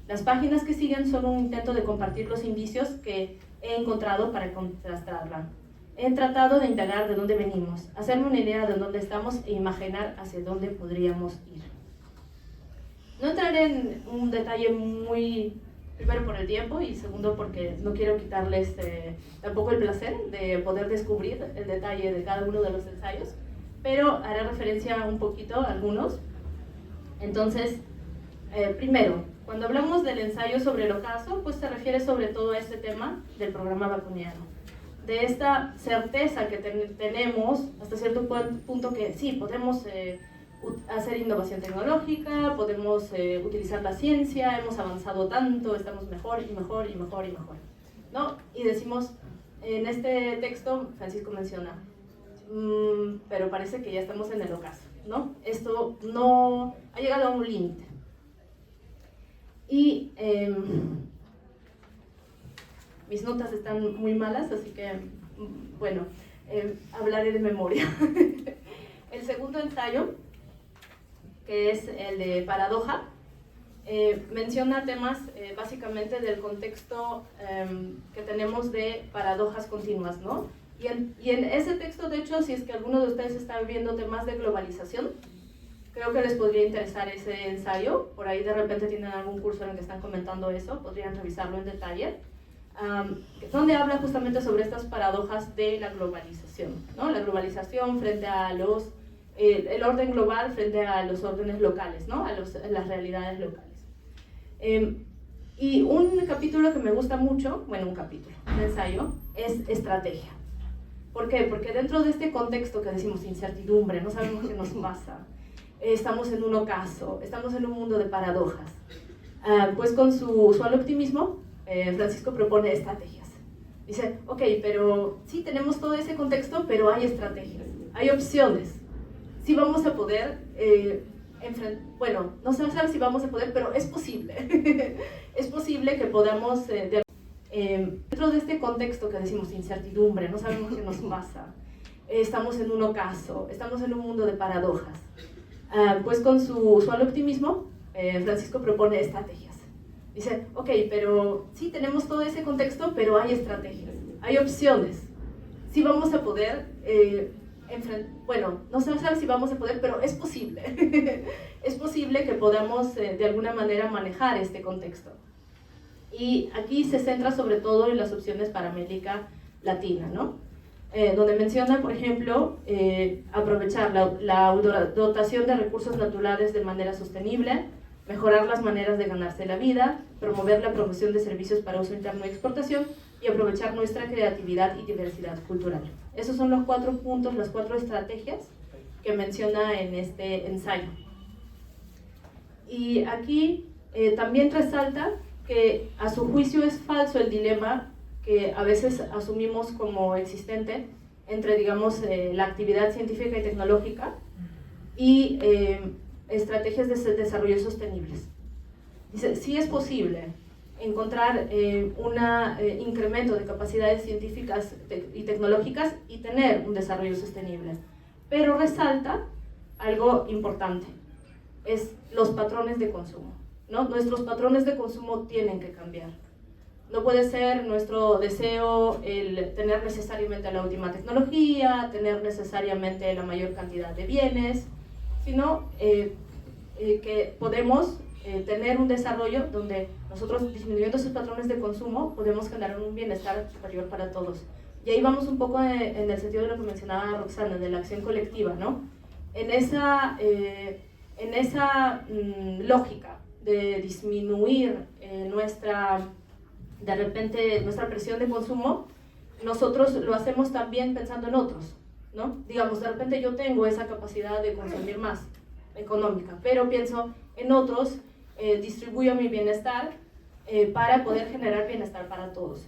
Las páginas que siguen son un intento de compartir los indicios que he encontrado para contrastarla. He tratado de indagar de dónde venimos, hacerme una idea de dónde estamos e imaginar hacia dónde podríamos ir. No entraré en un detalle muy, primero por el tiempo y segundo porque no quiero quitarles tampoco el placer de poder descubrir el detalle de cada uno de los ensayos, pero haré referencia un poquito a algunos. Entonces, primero, cuando hablamos del ensayo sobre el ocaso, pues se refiere sobre todo a este tema del programa Baconiano, de esta certeza que tenemos hasta cierto punto que sí, podemos hacer innovación tecnológica, podemos utilizar la ciencia, hemos avanzado tanto, estamos mejor y mejor y mejor y mejor, ¿no? Y decimos, en este texto Francisco menciona, pero parece que ya estamos en el ocaso, ¿no? Esto no ha llegado a un límite. Y mis notas están muy malas, así que, bueno, hablaré de memoria. El segundo ensayo, que es el de paradoja, menciona temas básicamente del contexto que tenemos de paradojas continuas, ¿no? Y en ese texto, de hecho, si es que alguno de ustedes está viendo temas de globalización, creo que les podría interesar ese ensayo. Por ahí de repente tienen algún curso en el que están comentando eso, podrían revisarlo en detalle, donde habla justamente sobre estas paradojas de la globalización, ¿no? La globalización frente a los el orden global frente a los órdenes locales, ¿no? A las realidades locales. Y un capítulo que me gusta mucho, bueno, un ensayo, es estrategia. ¿Por qué? Porque dentro de este contexto que decimos incertidumbre, no sabemos qué nos pasa, estamos en un ocaso, estamos en un mundo de paradojas, pues con su usual optimismo, Francisco propone estrategias. Dice, ok, pero sí tenemos todo ese contexto, pero hay estrategias, hay opciones. Sí vamos a poder, bueno, no se sabe si vamos a poder, pero es posible. Es posible que podamos, dentro de este contexto que decimos incertidumbre, no sabemos qué nos pasa, estamos en un ocaso, estamos en un mundo de paradojas, pues con su usual optimismo, Francisco propone estrategias. Dice, ok, pero sí tenemos todo ese contexto, pero hay estrategias, hay opciones. Sí vamos a poder, bueno, no se sabe si vamos a poder, pero es posible. Es posible que podamos de alguna manera manejar este contexto. Y aquí se centra sobre todo en las opciones para América Latina, ¿no? Donde menciona, por ejemplo, aprovechar la dotación de recursos naturales de manera sostenible, mejorar las maneras de ganarse la vida, promover la promoción de servicios para uso interno y exportación y aprovechar nuestra creatividad y diversidad cultural. Esos son los 4 puntos, las 4 estrategias que menciona en este ensayo. Y aquí también resalta que a su juicio es falso el dilema que a veces asumimos como existente entre, digamos, la actividad científica y tecnológica y estrategias de desarrollo sostenibles. Dice, sí es posible encontrar un incremento de capacidades científicas y tecnológicas y tener un desarrollo sostenible, pero resalta algo importante, es los patrones de consumo, ¿no? Nuestros patrones de consumo tienen que cambiar. No puede ser nuestro deseo el tener necesariamente la última tecnología, tener necesariamente la mayor cantidad de bienes, sino que podemos tener un desarrollo donde nosotros, disminuyendo esos patrones de consumo, podemos generar un bienestar superior para todos. Y ahí vamos un poco en el sentido de lo que mencionaba Roxana, de la acción colectiva, ¿no? En esa lógica de disminuir nuestra presión de consumo, nosotros lo hacemos también pensando en otros, ¿no? Digamos, de repente yo tengo esa capacidad de consumir más económica, pero pienso en otros, distribuyo mi bienestar para poder generar bienestar para todos.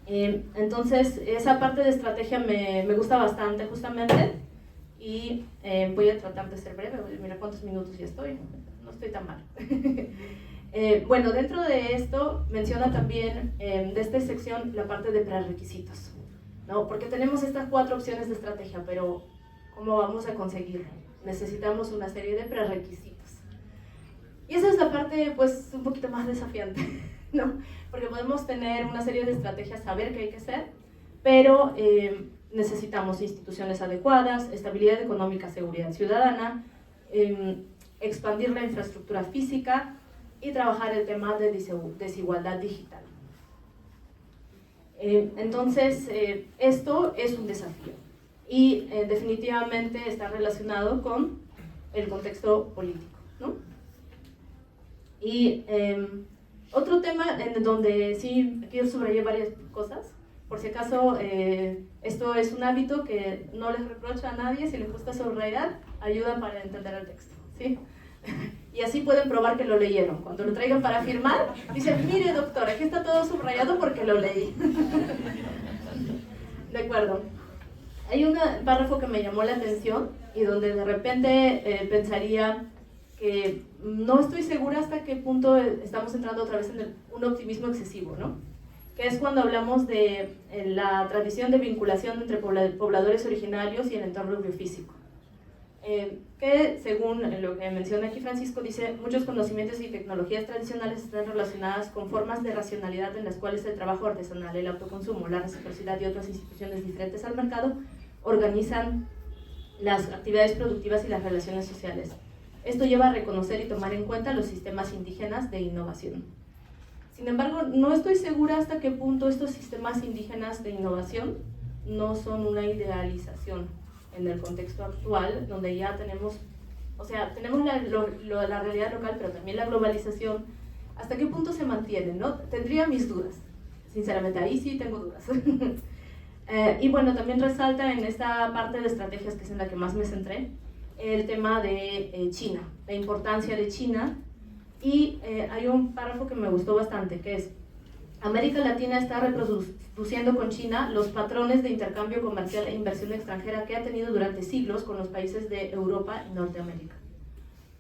Entonces, esa parte de estrategia me gusta bastante, justamente, y voy a tratar de ser breve. Mira cuántos minutos ya estoy, no estoy tan mal. Bueno, dentro de esto menciona también de esta sección la parte de prerequisitos, ¿no? Porque tenemos estas 4 opciones de estrategia, pero ¿cómo vamos a conseguirlo? Necesitamos una serie de prerequisitos. Y esa es la parte, pues, un poquito más desafiante, ¿no? Porque podemos tener una serie de estrategias, saber qué hay que hacer, pero necesitamos instituciones adecuadas, estabilidad económica, seguridad ciudadana, expandir la infraestructura física y trabajar el tema de desigualdad digital. Entonces, esto es un desafío y definitivamente está relacionado con el contexto político, ¿no? Y otro tema en donde sí quiero subrayar varias cosas, por si acaso esto es un hábito que no les reprocha a nadie, si les gusta subrayar, ayuda para entender el texto, ¿sí? Y así pueden probar que lo leyeron. Cuando lo traigan para firmar, dicen, mire doctor, aquí está todo subrayado porque lo leí. De acuerdo. Hay un párrafo que me llamó la atención y donde de repente pensaría que no estoy segura hasta qué punto estamos entrando otra vez en un optimismo excesivo, ¿no? Que es cuando hablamos de la tradición de vinculación entre pobladores originarios y el entorno biofísico. Que según lo que menciona aquí Francisco, dice, muchos conocimientos y tecnologías tradicionales están relacionadas con formas de racionalidad en las cuales el trabajo artesanal, el autoconsumo, la reciprocidad y otras instituciones diferentes al mercado organizan las actividades productivas y las relaciones sociales. Esto lleva a reconocer y tomar en cuenta los sistemas indígenas de innovación. Sin embargo, no estoy segura hasta qué punto estos sistemas indígenas de innovación no son una idealización en el contexto actual, donde ya tenemos, o sea, tenemos la realidad local, pero también la globalización, ¿hasta qué punto se mantiene, no? Tendría mis dudas, sinceramente, ahí sí tengo dudas. Y bueno, también resalta en esta parte de estrategias, que es en la que más me centré, el tema de China, la importancia de China, y hay un párrafo que me gustó bastante, que es: América Latina está reproduciendo con China los patrones de intercambio comercial e inversión extranjera que ha tenido durante siglos con los países de Europa y Norteamérica.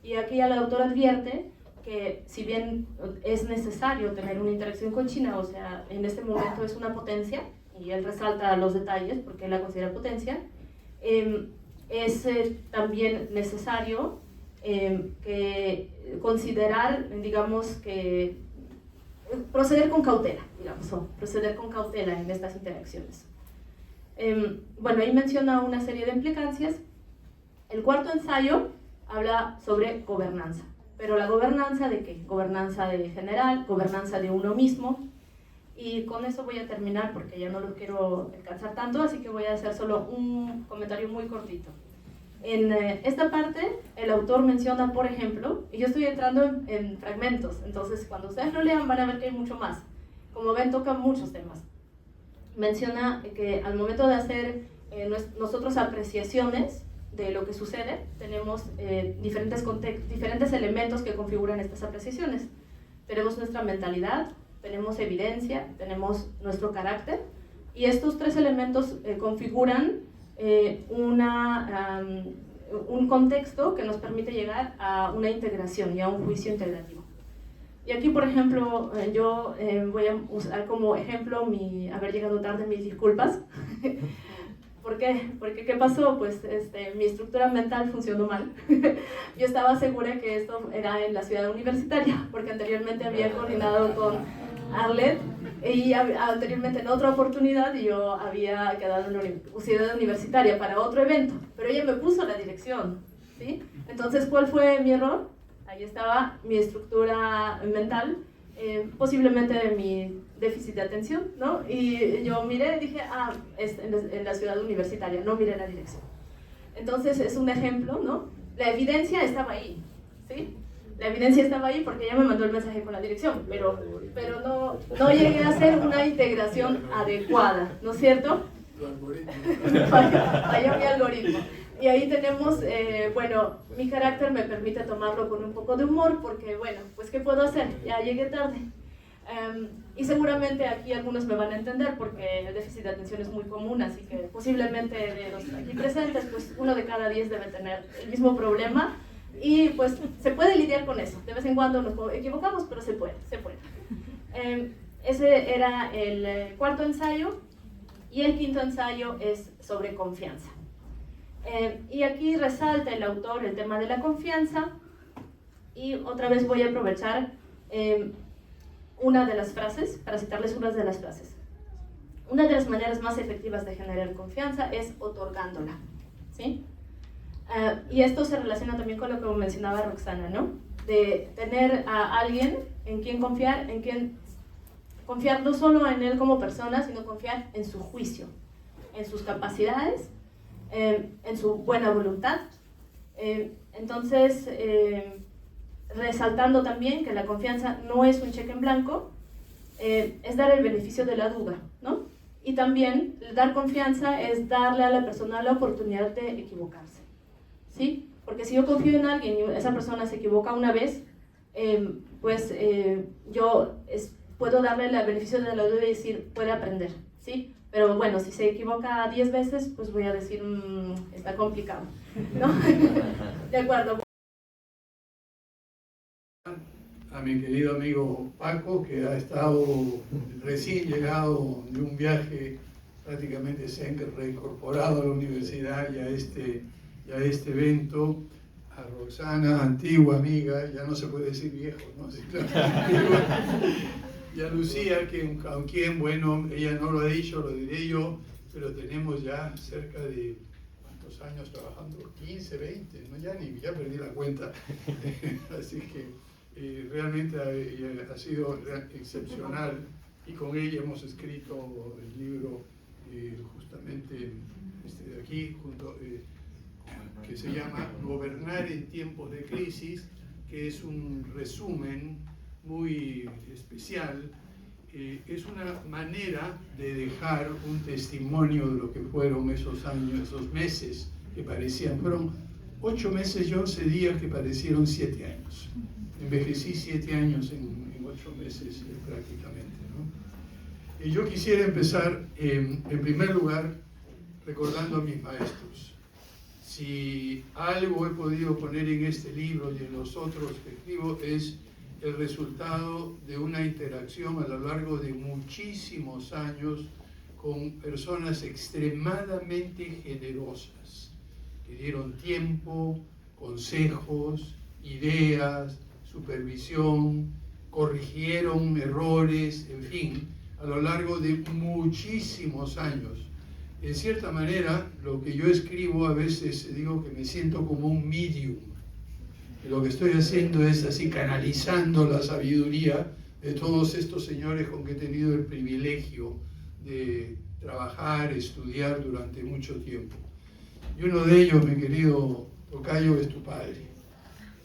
Y aquí el autor advierte que si bien es necesario tener una interacción con China, o sea, en este momento es una potencia, y él resalta los detalles porque él la considera potencia, es también necesario considerar, digamos, que proceder con cautela, digamos, proceder con cautela en estas interacciones. Bueno, ahí menciona una serie de implicancias. El cuarto ensayo habla sobre gobernanza, pero la gobernanza ¿de qué? Gobernanza de general, gobernanza de uno mismo, y con eso voy a terminar porque ya no lo quiero alcanzar tanto, así que voy a hacer solo un comentario muy cortito. En esta parte, el autor menciona, por ejemplo, y yo estoy entrando en fragmentos, entonces cuando ustedes lo lean van a ver que hay mucho más. Como ven, toca muchos temas. Menciona que al momento de hacer nosotros apreciaciones de lo que sucede, tenemos diferentes elementos que configuran estas apreciaciones. Tenemos nuestra mentalidad, tenemos evidencia, tenemos nuestro carácter, y estos tres elementos configuran un contexto que nos permite llegar a una integración y a un juicio integrativo. Y aquí, por ejemplo, yo voy a usar como ejemplo haber llegado tarde, mis disculpas. ¿Por qué? Porque ¿qué pasó? Pues mi estructura mental funcionó mal. Yo estaba segura que esto era en la ciudad universitaria, porque anteriormente había coordinado con Arlet, y anteriormente en otra oportunidad yo había quedado en la ciudad universitaria para otro evento, pero ella me puso la dirección, ¿sí? Entonces, ¿cuál fue mi error? Ahí estaba mi estructura mental, posiblemente de mi déficit de atención, ¿no? Y yo miré y dije, es en la ciudad universitaria, no miré la dirección. Entonces, es un ejemplo, ¿no? La evidencia estaba ahí, ¿sí? La evidencia estaba ahí porque ella me mandó el mensaje con la dirección, pero no llegué a hacer una integración adecuada, ¿no es cierto? Falló mi algoritmo. Y ahí tenemos, bueno, mi carácter me permite tomarlo con un poco de humor porque, bueno, pues ¿qué puedo hacer? Ya llegué tarde. Y seguramente aquí algunos me van a entender porque el déficit de atención es muy común, así que posiblemente de los aquí presentes, pues 1 de cada 10 debe tener el mismo problema. Y pues se puede lidiar con eso. De vez en cuando nos equivocamos, pero se puede. Ese era el cuarto ensayo. Y el quinto ensayo es sobre confianza. Y aquí resalta el autor el tema de la confianza. Y otra vez voy a aprovechar una de las frases, para citarles unas de las frases. Una de las maneras más efectivas de generar confianza es otorgándola, ¿sí? Y esto se relaciona también con lo que mencionaba Roxana, ¿no? De tener a alguien en quien confiar no solo en él como persona, sino confiar en su juicio, en sus capacidades, en su buena voluntad. Entonces, resaltando también que la confianza no es un cheque en blanco, es dar el beneficio de la duda, ¿no? Y también dar confianza es darle a la persona la oportunidad de equivocarse, ¿sí? Porque si yo confío en alguien y esa persona se equivoca una vez, pues yo puedo darle el beneficio de la duda y decir, puede aprender, ¿sí? Pero bueno, si se equivoca 10 veces, pues voy a decir, está complicado, ¿no? De acuerdo. A mi querido amigo Paco, que ha estado recién llegado de un viaje, prácticamente se ha reincorporado a la universidad y a este evento, a Roxana, antigua amiga, ya no se puede decir viejo, ¿no? Sí, claro, y a Lucía, con quien, bueno, ella no lo ha dicho, lo diré yo, pero tenemos ya cerca de, ¿cuántos años trabajando? 15, 20, ¿no? Ya perdí la cuenta. Así que realmente ha sido excepcional, y con ella hemos escrito el libro justamente de aquí, que se llama Gobernar en tiempos de crisis, que es un resumen muy especial. Es una manera de dejar un testimonio de lo que fueron esos años, esos meses que parecían, fueron 8 meses, yo 11 días que parecieron 7 años. Envejecí 7 años en 8 meses prácticamente, ¿no? Y yo quisiera empezar, en primer lugar, recordando a mis maestros. Si algo he podido poner en este libro y en los otros que escribo, es el resultado de una interacción a lo largo de muchísimos años con personas extremadamente generosas, que dieron tiempo, consejos, ideas, supervisión, corrigieron errores, en fin, a lo largo de muchísimos años. En cierta manera, lo que yo escribo a veces digo que me siento como un medium. Lo que estoy haciendo es así canalizando la sabiduría de todos estos señores con que he tenido el privilegio de trabajar, estudiar durante mucho tiempo. Y uno de ellos, mi querido tocayo, es tu padre,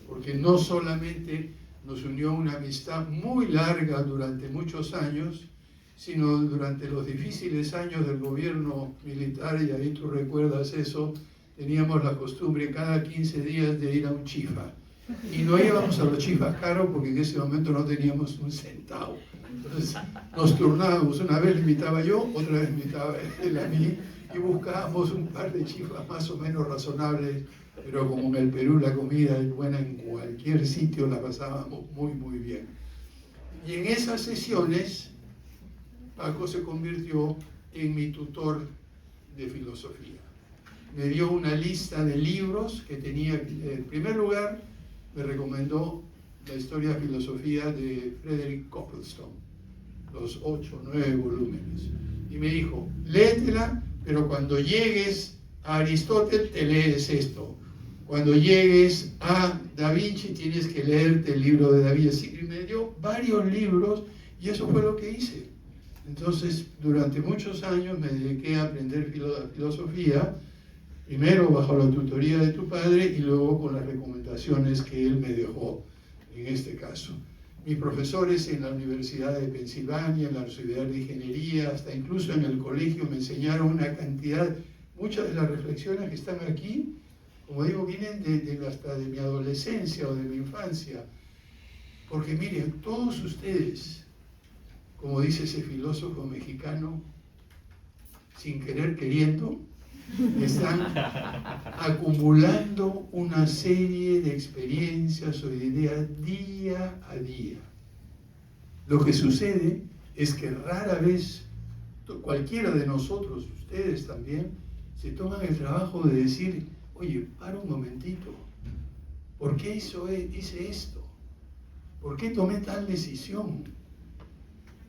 porque no solamente nos unió una amistad muy larga durante muchos años, sino durante los difíciles años del gobierno militar, y ahí tú recuerdas eso, teníamos la costumbre cada 15 días de ir a un chifa. Y no íbamos a los chifas caros porque en ese momento no teníamos un centavo. Entonces nos turnábamos, una vez le invitaba yo, otra vez invitaba él a mí, y buscábamos un par de chifas más o menos razonables, pero como en el Perú la comida es buena en cualquier sitio, la pasábamos muy, muy bien. Y en esas sesiones, Paco se convirtió en mi tutor de filosofía. Me dio una lista de libros que tenía que leer. En primer lugar, me recomendó la historia de filosofía de Frederick Coplestone, los 8 o 9 volúmenes. Y me dijo, léetela, pero cuando llegues a Aristóteles te lees esto. Cuando llegues a Da Vinci tienes que leerte el libro de Da Vinci. Y me dio varios libros y eso fue lo que hice. Entonces, durante muchos años me dediqué a aprender filosofía, primero bajo la tutoría de tu padre y luego con las recomendaciones que él me dejó, en este caso. Mis profesores en la Universidad de Pensilvania, en la Universidad de Ingeniería, hasta incluso en el colegio me enseñaron una cantidad, muchas de las reflexiones que están aquí, como digo, vienen hasta de mi adolescencia o de mi infancia. Porque miren, todos ustedes, como dice ese filósofo mexicano, sin querer queriendo, están acumulando una serie de experiencias o de ideas día a día. Lo que sucede es que rara vez cualquiera de nosotros, ustedes también, se toman el trabajo de decir, oye, para un momentito, ¿por qué hice esto? ¿Por qué tomé tal decisión?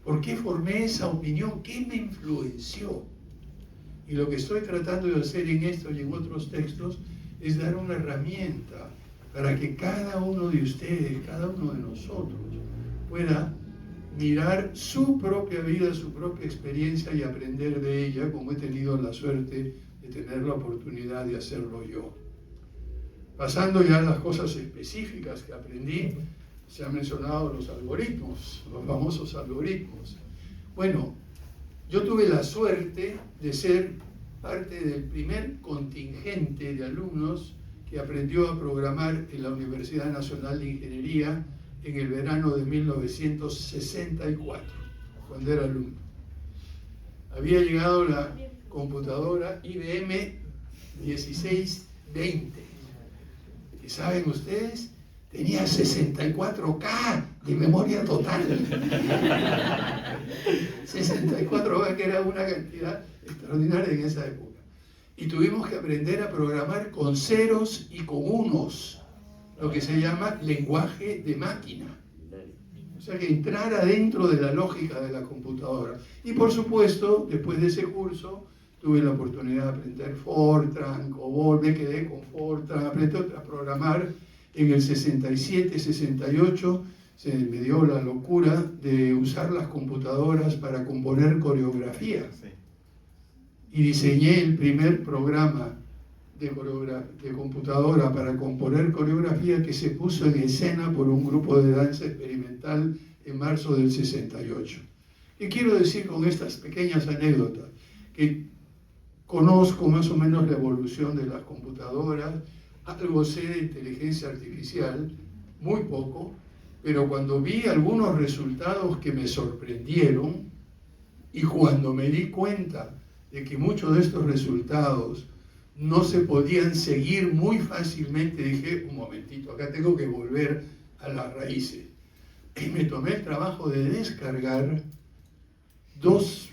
¿Por qué formé esa opinión? ¿Qué me influenció? Y lo que estoy tratando de hacer en esto y en otros textos es dar una herramienta para que cada uno de ustedes, cada uno de nosotros, pueda mirar su propia vida, su propia experiencia y aprender de ella, como he tenido la suerte de tener la oportunidad de hacerlo yo. Pasando ya a las cosas específicas que aprendí, se han mencionado los algoritmos, los famosos algoritmos. Bueno, yo tuve la suerte de ser parte del primer contingente de alumnos que aprendió a programar en la Universidad Nacional de Ingeniería en el verano de 1964, cuando era alumno. Había llegado la computadora IBM 1620, que saben ustedes, tenía 64K de memoria total. 64K, que era una cantidad extraordinaria en esa época. Y tuvimos que aprender a programar con ceros y con unos, lo que se llama lenguaje de máquina. O sea, que entrara dentro de la lógica de la computadora. Y por supuesto, después de ese curso, tuve la oportunidad de aprender Fortran, COBOL, me quedé con Fortran, aprendí a programar. En el 67, 68 se me dio la locura de usar las computadoras para componer coreografía. y diseñé el primer programa de computadora para componer coreografía que se puso en escena por un grupo de danza experimental en marzo del 68. ¿Qué quiero decir con estas pequeñas anécdotas? Que conozco más o menos la evolución de las computadoras, algo sé de inteligencia artificial, muy poco, pero cuando vi algunos resultados que me sorprendieron y cuando me di cuenta de que muchos de estos resultados no se podían seguir muy fácilmente, dije, un momentito, acá tengo que volver a las raíces. Y me tomé el trabajo de descargar 2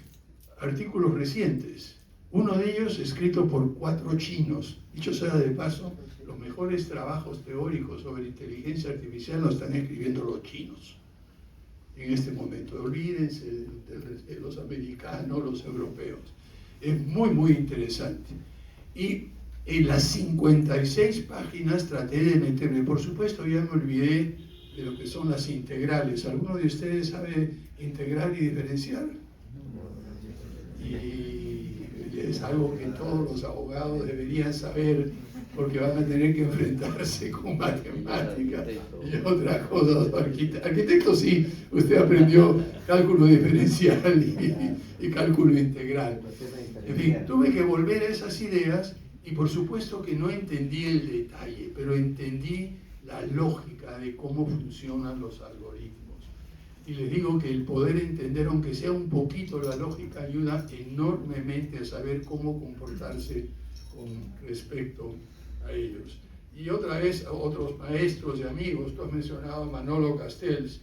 artículos recientes. Uno de ellos escrito por 4 chinos. Dicho sea de paso, los mejores trabajos teóricos sobre inteligencia artificial los están escribiendo los chinos en este momento. Olvídense de los americanos, los europeos. Es muy, muy interesante. Y en las 56 páginas traté de meterme. Por supuesto, ya me olvidé de lo que son las integrales. ¿Alguno de ustedes sabe integrar y diferenciar? Y es algo que todos los abogados deberían saber, porque van a tener que enfrentarse con matemáticas y otras cosas. Arquitecto sí, usted aprendió cálculo diferencial y cálculo integral. En fin, tuve que volver a esas ideas y por supuesto que no entendí el detalle, pero entendí la lógica de cómo funcionan los algoritmos. Y les digo que el poder entender, aunque sea un poquito la lógica, ayuda enormemente a saber cómo comportarse con respecto a ellos. Y otra vez, otros maestros y amigos, tú has mencionado a Manolo Castells.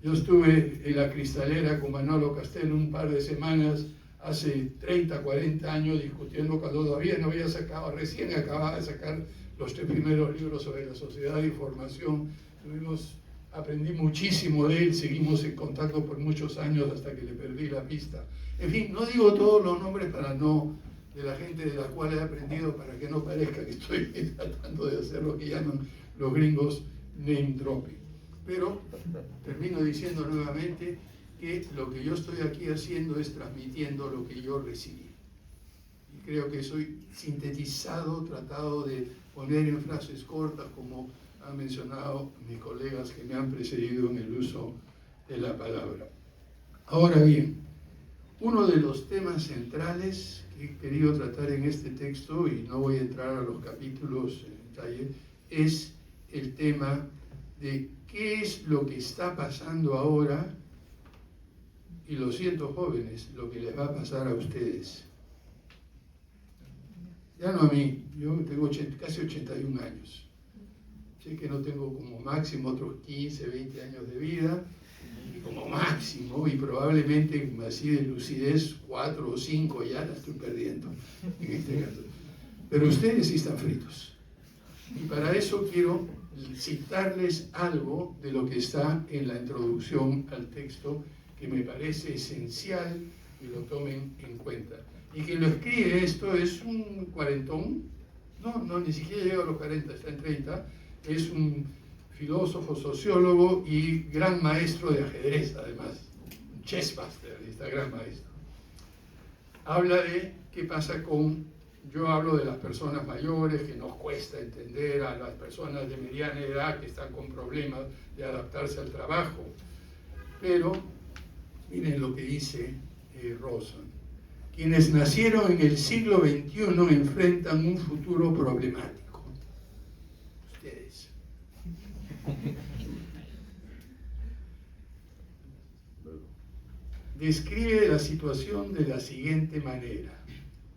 Yo estuve en la Cristalera con Manolo Castells un par de semanas, hace 30, 40 años, discutiendo cuando todavía no había sacado, recién acababa de sacar los 3 primeros libros sobre la sociedad de información. Aprendí muchísimo de él, seguimos en contacto por muchos años hasta que le perdí la pista. En fin, no digo todos los nombres de la gente de la cual he aprendido para que no parezca que estoy tratando de hacer lo que llaman los gringos name dropping. Pero termino diciendo nuevamente que lo que yo estoy aquí haciendo es transmitiendo lo que yo recibí. Y creo que soy sintetizado, tratado de poner en frases cortas, como han mencionado mis colegas que me han precedido en el uso de la palabra. Ahora bien, uno de los temas centrales que he querido tratar en este texto, y no voy a entrar a los capítulos en detalle, es el tema de qué es lo que está pasando ahora, y lo siento jóvenes, lo que les va a pasar a ustedes. Ya no a mí, yo tengo casi 81 años. Sé que no tengo como máximo otros 15, 20 años de vida, y como máximo, y probablemente así de lucidez 4 o 5 ya la estoy perdiendo en este caso. Pero ustedes sí están fritos. Y para eso quiero citarles algo de lo que está en la introducción al texto, que me parece esencial que lo tomen en cuenta. Y quien lo escribe esto es un cuarentón, no, ni siquiera llega a los 40, está en 30, es un filósofo, sociólogo y gran maestro de ajedrez, además, un chessmaster, este gran maestro. Habla de qué pasa yo hablo de las personas mayores, que nos cuesta entender, a las personas de mediana edad que están con problemas de adaptarse al trabajo, pero miren lo que dice Rawson. Quienes nacieron en el siglo XXI enfrentan un futuro problemático. Ustedes. Describe la situación de la siguiente manera.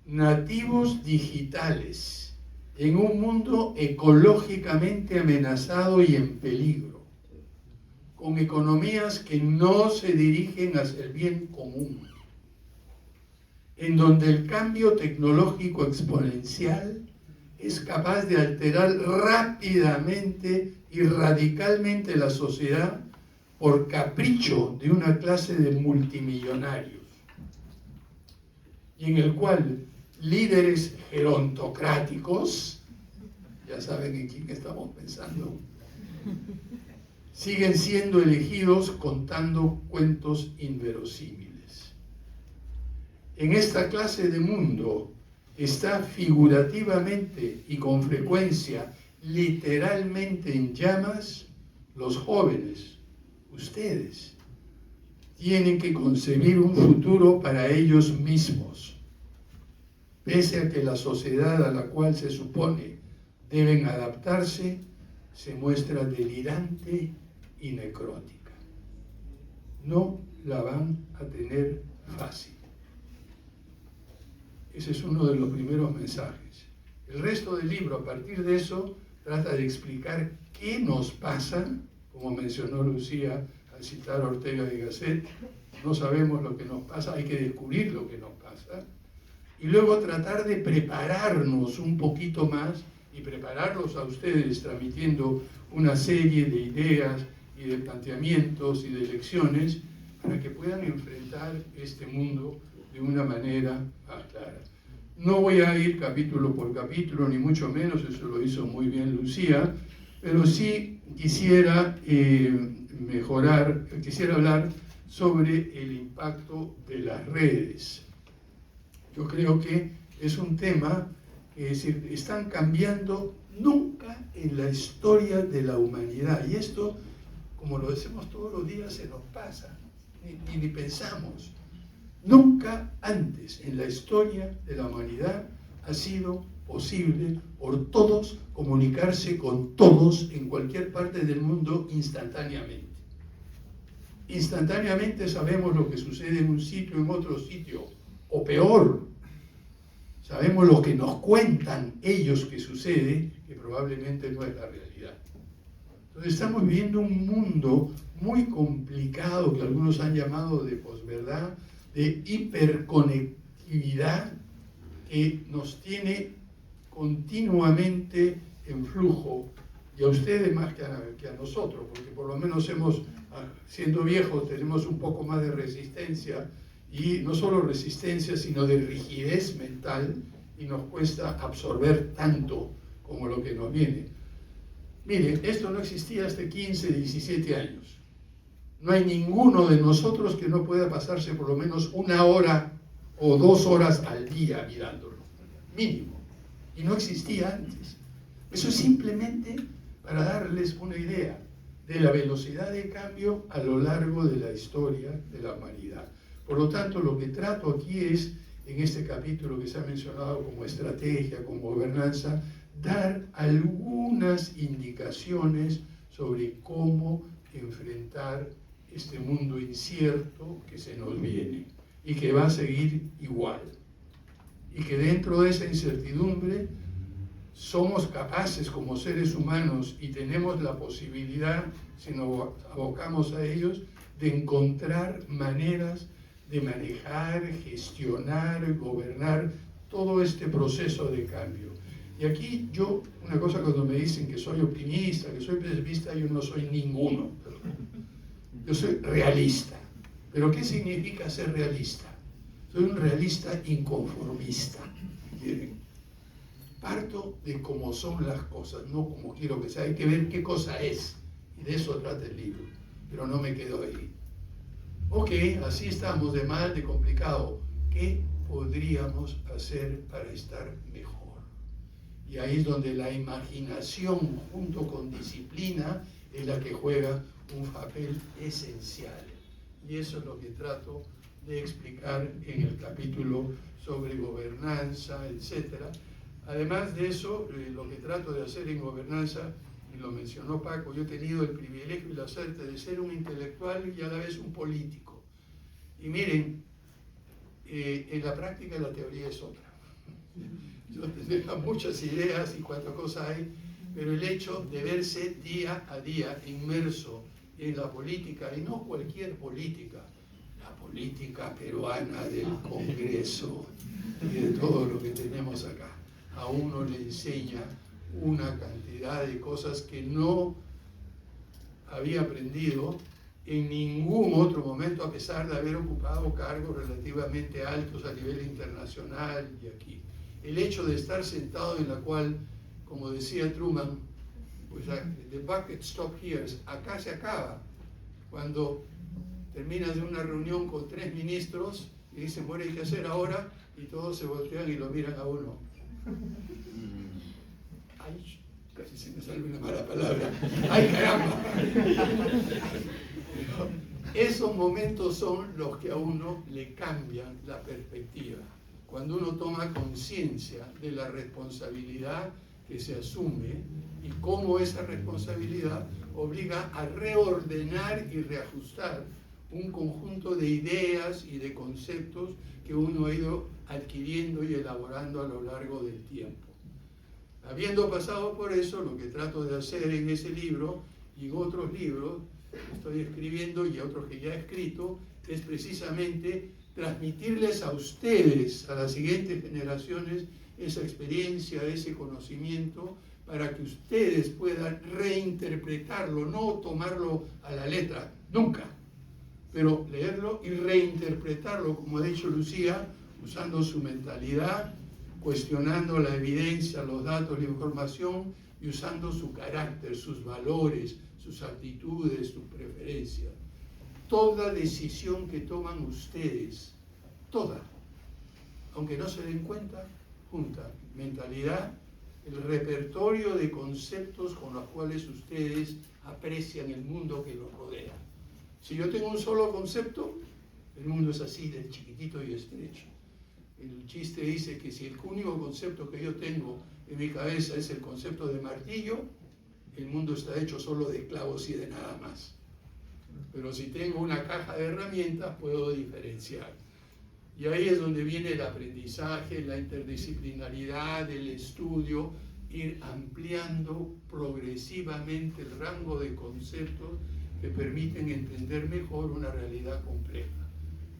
Nativos digitales en un mundo ecológicamente amenazado y en peligro, con economías que no se dirigen hacia el bien común, en donde el cambio tecnológico exponencial es capaz de alterar rápidamente y radicalmente la sociedad por capricho de una clase de multimillonarios, y en el cual líderes gerontocráticos, ya saben en quién estamos pensando, siguen siendo elegidos contando cuentos inverosímiles. En esta clase de mundo está figurativamente y con frecuencia, literalmente en llamas, los jóvenes, ustedes, tienen que concebir un futuro para ellos mismos. Pese a que la sociedad a la cual se supone deben adaptarse, se muestra delirante y necrótica. No la van a tener fácil. Ese es uno de los primeros mensajes. El resto del libro, a partir de eso, trata de explicar qué nos pasa, como mencionó Lucía al citar a Ortega y Gasset. No sabemos lo que nos pasa, hay que descubrir lo que nos pasa. Y luego tratar de prepararnos un poquito más y prepararlos a ustedes transmitiendo una serie de ideas y de planteamientos y de lecciones para que puedan enfrentar este mundo de una manera más clara. No voy a ir capítulo por capítulo, ni mucho menos, eso lo hizo muy bien Lucía, pero sí quisiera quisiera hablar sobre el impacto de las redes. Yo creo que es un tema que, es decir, están cambiando nunca en la historia de la humanidad. Y esto, como lo decimos todos los días, se nos pasa, ni pensamos. Nunca antes en la historia de la humanidad ha sido posible por todos comunicarse con todos en cualquier parte del mundo instantáneamente. Instantáneamente sabemos lo que sucede en un sitio, en otro sitio, o peor, sabemos lo que nos cuentan ellos que sucede, que probablemente no es la realidad. Entonces estamos viviendo un mundo muy complicado que algunos han llamado de posverdad, de hiperconectividad, que nos tiene continuamente en flujo, y a ustedes más que a nosotros, porque por lo menos siendo viejos, tenemos un poco más de resistencia, y no solo resistencia, sino de rigidez mental, y nos cuesta absorber tanto como lo que nos viene. Miren, esto no existía hasta 15, 17 años. No hay ninguno de nosotros que no pueda pasarse por lo menos 1 hora o 2 horas al día mirándolo, mínimo. Y no existía antes. Eso es simplemente para darles una idea de la velocidad de cambio a lo largo de la historia de la humanidad. Por lo tanto, lo que trato aquí es, en este capítulo que se ha mencionado como estrategia, como gobernanza, dar algunas indicaciones sobre cómo enfrentar este mundo incierto que se nos viene y que va a seguir igual. Y que dentro de esa incertidumbre somos capaces como seres humanos y tenemos la posibilidad, si nos abocamos a ellos, de encontrar maneras de manejar, gestionar, gobernar todo este proceso de cambio. Y aquí yo, una cosa cuando me dicen que soy optimista, que soy pesimista, yo no soy ninguno. Yo soy realista. ¿Pero qué significa ser realista? Soy un realista inconformista. ¿Entienden? Parto de cómo son las cosas, no como quiero que sea. Hay que ver qué cosa es. Y de eso trata el libro. Pero no me quedo ahí. Ok, así estamos de mal, de complicado. ¿Qué podríamos hacer para estar mejor? Y ahí es donde la imaginación junto con disciplina es la que juega un papel esencial. Y eso es lo que trato de explicar en el capítulo sobre gobernanza, etc. Además de eso, lo que trato de hacer en gobernanza, y lo mencionó Paco, yo he tenido el privilegio y la suerte de ser un intelectual y a la vez un político. Y miren, en la práctica la teoría es otra. Yo tengo muchas ideas y cuántas cosas hay, pero el hecho de verse día a día inmerso en la política, y no cualquier política, la política peruana del Congreso y de todo lo que tenemos acá, a uno le enseña una cantidad de cosas que no había aprendido en ningún otro momento, a pesar de haber ocupado cargos relativamente altos a nivel internacional y aquí. El hecho de estar sentado en la cual, como decía Truman, pues the bucket stop here, acá se acaba. Cuando terminas de una reunión con 3 ministros y dicen, bueno, hay que hacer ahora, y todos se voltean y lo miran a uno. Ay, casi se me sale una mala palabra. ¡Ay, caramba! Esos momentos son los que a uno le cambian la perspectiva. Cuando uno toma conciencia de la responsabilidad que se asume y cómo esa responsabilidad obliga a reordenar y reajustar un conjunto de ideas y de conceptos que uno ha ido adquiriendo y elaborando a lo largo del tiempo. Habiendo pasado por eso, lo que trato de hacer en ese libro y en otros libros que estoy escribiendo y otros que ya he escrito, es precisamente transmitirles a ustedes, a las siguientes generaciones, esa experiencia, ese conocimiento, para que ustedes puedan reinterpretarlo, no tomarlo a la letra, nunca, pero leerlo y reinterpretarlo, como ha dicho Lucía, usando su mentalidad, cuestionando la evidencia, los datos, la información, y usando su carácter, sus valores, sus actitudes, sus preferencias. Toda decisión que toman ustedes, toda, aunque no se den cuenta, junta mentalidad, el repertorio de conceptos con los cuales ustedes aprecian el mundo que los rodea. Si yo tengo un solo concepto, el mundo es así, de chiquitito y estrecho. El chiste dice que si el único concepto que yo tengo en mi cabeza es el concepto de martillo, el mundo está hecho solo de clavos y de nada más. Pero si tengo una caja de herramientas, puedo diferenciar. Y ahí es donde viene el aprendizaje, la interdisciplinaridad, el estudio, ir ampliando progresivamente el rango de conceptos que permiten entender mejor una realidad compleja.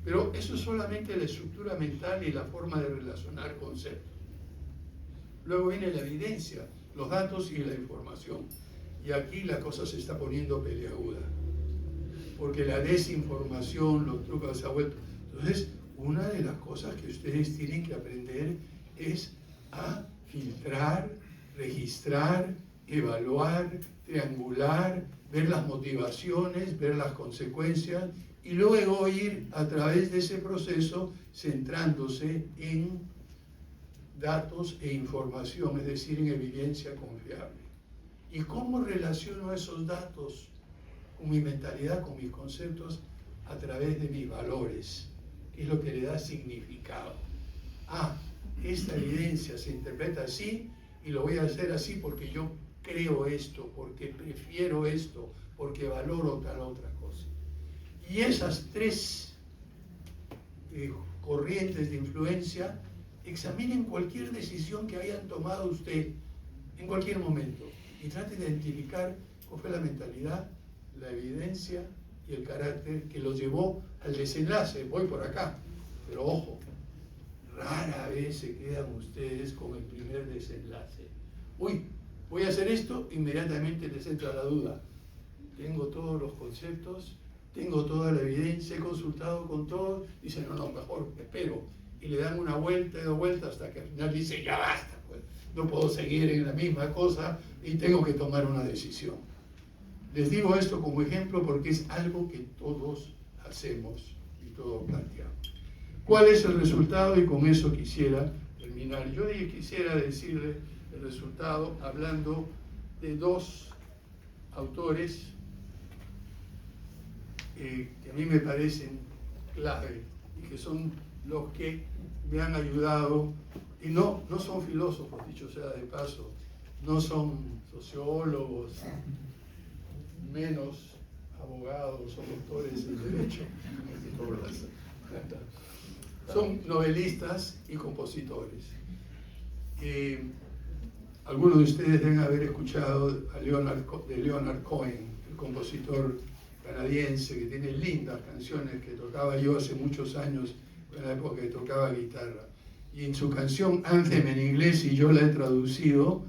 Pero eso es solamente la estructura mental y la forma de relacionar conceptos. Luego viene la evidencia, los datos y la información. Y aquí la cosa se está poniendo peleaguda, porque la desinformación, los trucos se han vuelto. Entonces, una de las cosas que ustedes tienen que aprender es a filtrar, registrar, evaluar, triangular, ver las motivaciones, ver las consecuencias y luego ir a través de ese proceso centrándose en datos e información, es decir, en evidencia confiable. ¿Y cómo relaciono esos datos con mi mentalidad, con mis conceptos? A través de mis valores, que es lo que le da significado. Esta evidencia se interpreta así y lo voy a hacer así porque yo creo esto, porque prefiero esto, porque valoro tal otra cosa. Y esas tres corrientes de influencia, examinen cualquier decisión que hayan tomado usted en cualquier momento y traten de identificar cuál fue la mentalidad, la evidencia y el carácter que los llevó al desenlace. Voy por acá, pero ojo, rara vez se quedan ustedes con el primer desenlace. Uy, voy a hacer esto, inmediatamente les entra la duda. Tengo todos los conceptos, tengo toda la evidencia, he consultado con todos, dicen, no, mejor espero. Y le dan una vuelta y dos vueltas hasta que al final dice, ya basta, pues, no puedo seguir en la misma cosa y tengo que tomar una decisión. Les digo esto como ejemplo porque es algo que todos hacemos y todos planteamos. ¿Cuál es el resultado? Y con eso quisiera terminar. Yo quisiera decirle el resultado hablando de dos autores que a mí me parecen clave y que son los que me han ayudado, y no son filósofos, dicho sea de paso, no son sociólogos, menos abogados o doctores en derecho, son novelistas y compositores. Algunos de ustedes deben haber escuchado de Leonard Cohen, el compositor canadiense que tiene lindas canciones que tocaba yo hace muchos años, en la época que tocaba guitarra. Y en su canción Anthem en inglés, y yo la he traducido,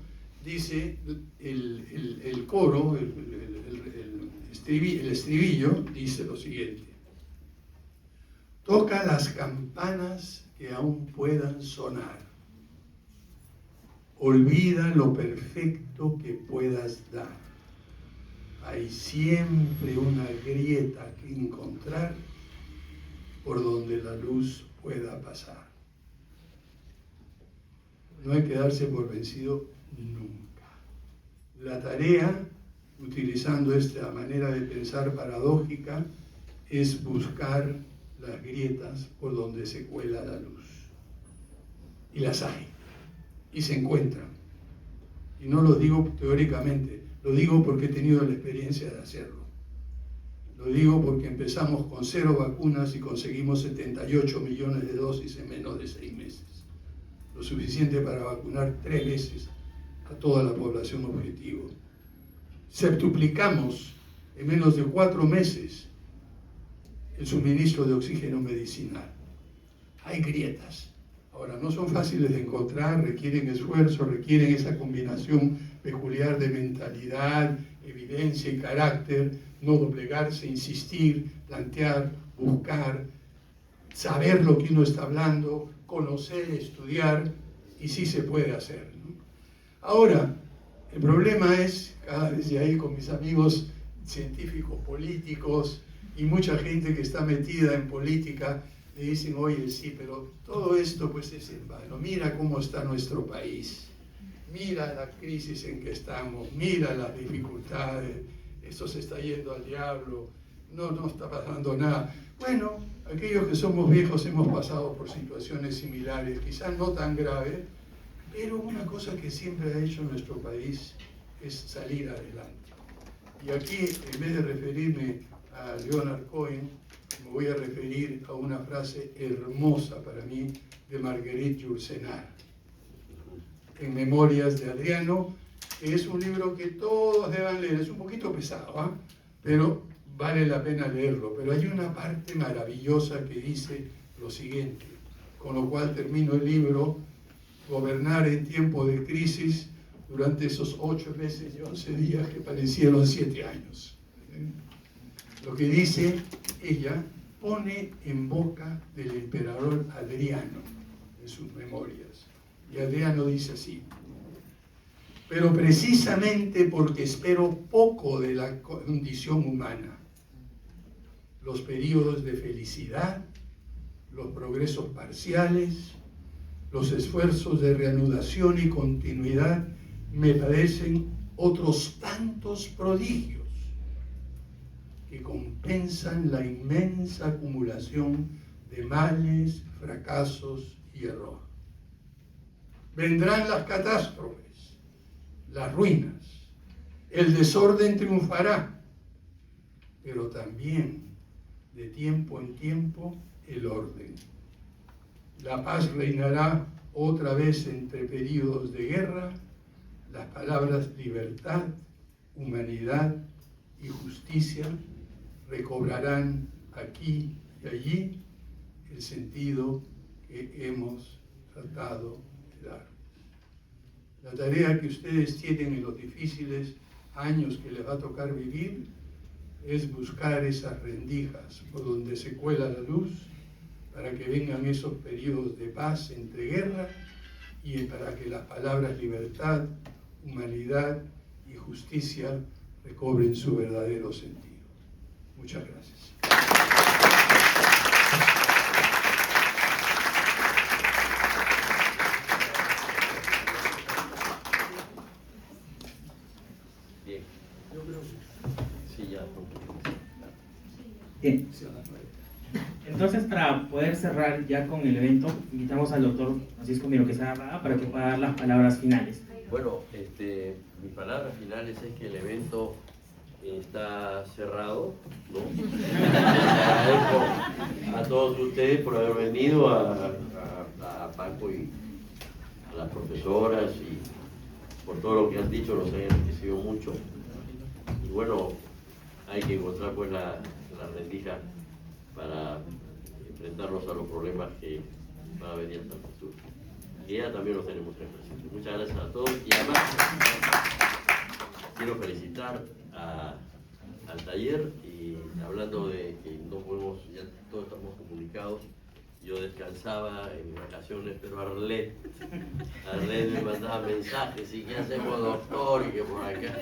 dice el coro, el estribillo, dice lo siguiente: toca las campanas que aún puedan sonar, olvida lo perfecto que puedas dar, hay siempre una grieta que encontrar por donde la luz pueda pasar. No hay que darse por vencido nunca. La tarea, utilizando esta manera de pensar paradójica, es buscar las grietas por donde se cuela la luz. Y las hay, y se encuentran. Y no lo digo teóricamente, lo digo porque he tenido la experiencia de hacerlo. Lo digo porque empezamos con 0 vacunas y conseguimos 78 millones de dosis en menos de 6 meses. Lo suficiente para vacunar 3 veces a toda la población objetivo. Septuplicamos en menos de 4 meses el suministro de oxígeno medicinal. Hay grietas. Ahora, no son fáciles de encontrar, requieren esfuerzo, requieren esa combinación peculiar de mentalidad, evidencia y carácter, no doblegarse, insistir, plantear, buscar, saber lo que uno está hablando, conocer, estudiar, y sí se puede hacer, ¿no? Ahora, el problema es, cada vez de ahí con mis amigos científicos, políticos y mucha gente que está metida en política, me dicen, oye, sí, pero todo esto pues es en vano. Mira cómo está nuestro país, mira la crisis en que estamos, mira las dificultades, esto se está yendo al diablo, no está pasando nada. Bueno, aquellos que somos viejos hemos pasado por situaciones similares, quizás no tan graves, pero una cosa que siempre ha hecho nuestro país es salir adelante. Y aquí, en vez de referirme a Leonard Cohen, me voy a referir a una frase hermosa para mí de Marguerite Yourcenar, en Memorias de Adriano, que es un libro que todos deban leer. Es un poquito pesado, ¿eh? Pero vale la pena leerlo. Pero hay una parte maravillosa que dice lo siguiente, con lo cual termino el libro: gobernar en tiempo de crisis durante esos 8 meses y 11 días que parecieron 7 años. Lo que dice ella pone en boca del emperador Adriano en sus memorias. Y Adriano dice así: pero precisamente porque espero poco de la condición humana, los periodos de felicidad, los progresos parciales, los esfuerzos de reanudación y continuidad me parecen otros tantos prodigios que compensan la inmensa acumulación de males, fracasos y error. Vendrán las catástrofes, las ruinas, el desorden triunfará, pero también de tiempo en tiempo el orden. La paz reinará otra vez entre periodos de guerra, las palabras libertad, humanidad y justicia recobrarán aquí y allí el sentido que hemos tratado de dar. La tarea que ustedes tienen en los difíciles años que les va a tocar vivir es buscar esas rendijas por donde se cuela la luz, para que vengan esos periodos de paz entre guerras y para que las palabras libertad, humanidad y justicia recobren su verdadero sentido. Muchas gracias. Bien. Sí, ya. Bien. Entonces, para poder cerrar ya con el evento, invitamos al doctor Francisco Miro Quesada para que pueda dar las palabras finales. Bueno, mis palabras finales es que el evento está cerrado, ¿no? Agradezco a todos ustedes por haber venido, a Paco y a las profesoras, y por todo lo que han dicho, nos han enriquecido mucho. Y bueno, hay que encontrar pues la rendija para enfrentarnos a los problemas que van a venir hasta el futuro. Y ya también los tenemos en presente. Muchas gracias a todos, y además quiero felicitar al taller, y hablando de que no podemos, ya todos estamos comunicados. Yo descansaba en mis vacaciones, pero Arlet me mandaba mensajes: ¿y qué hacemos, doctor? Y que por acá.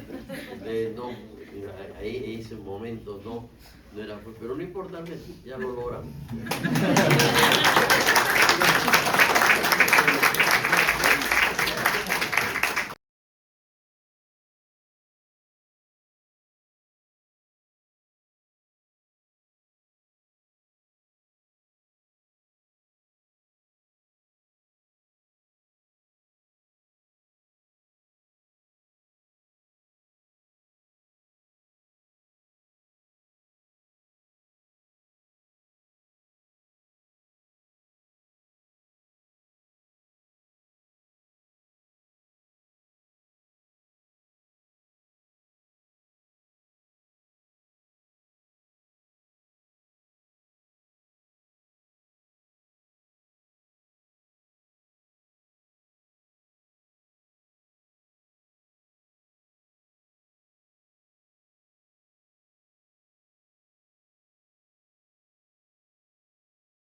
Entonces, no, ahí ese momento, no, No era, pues, pero no importa, ya lo logramos.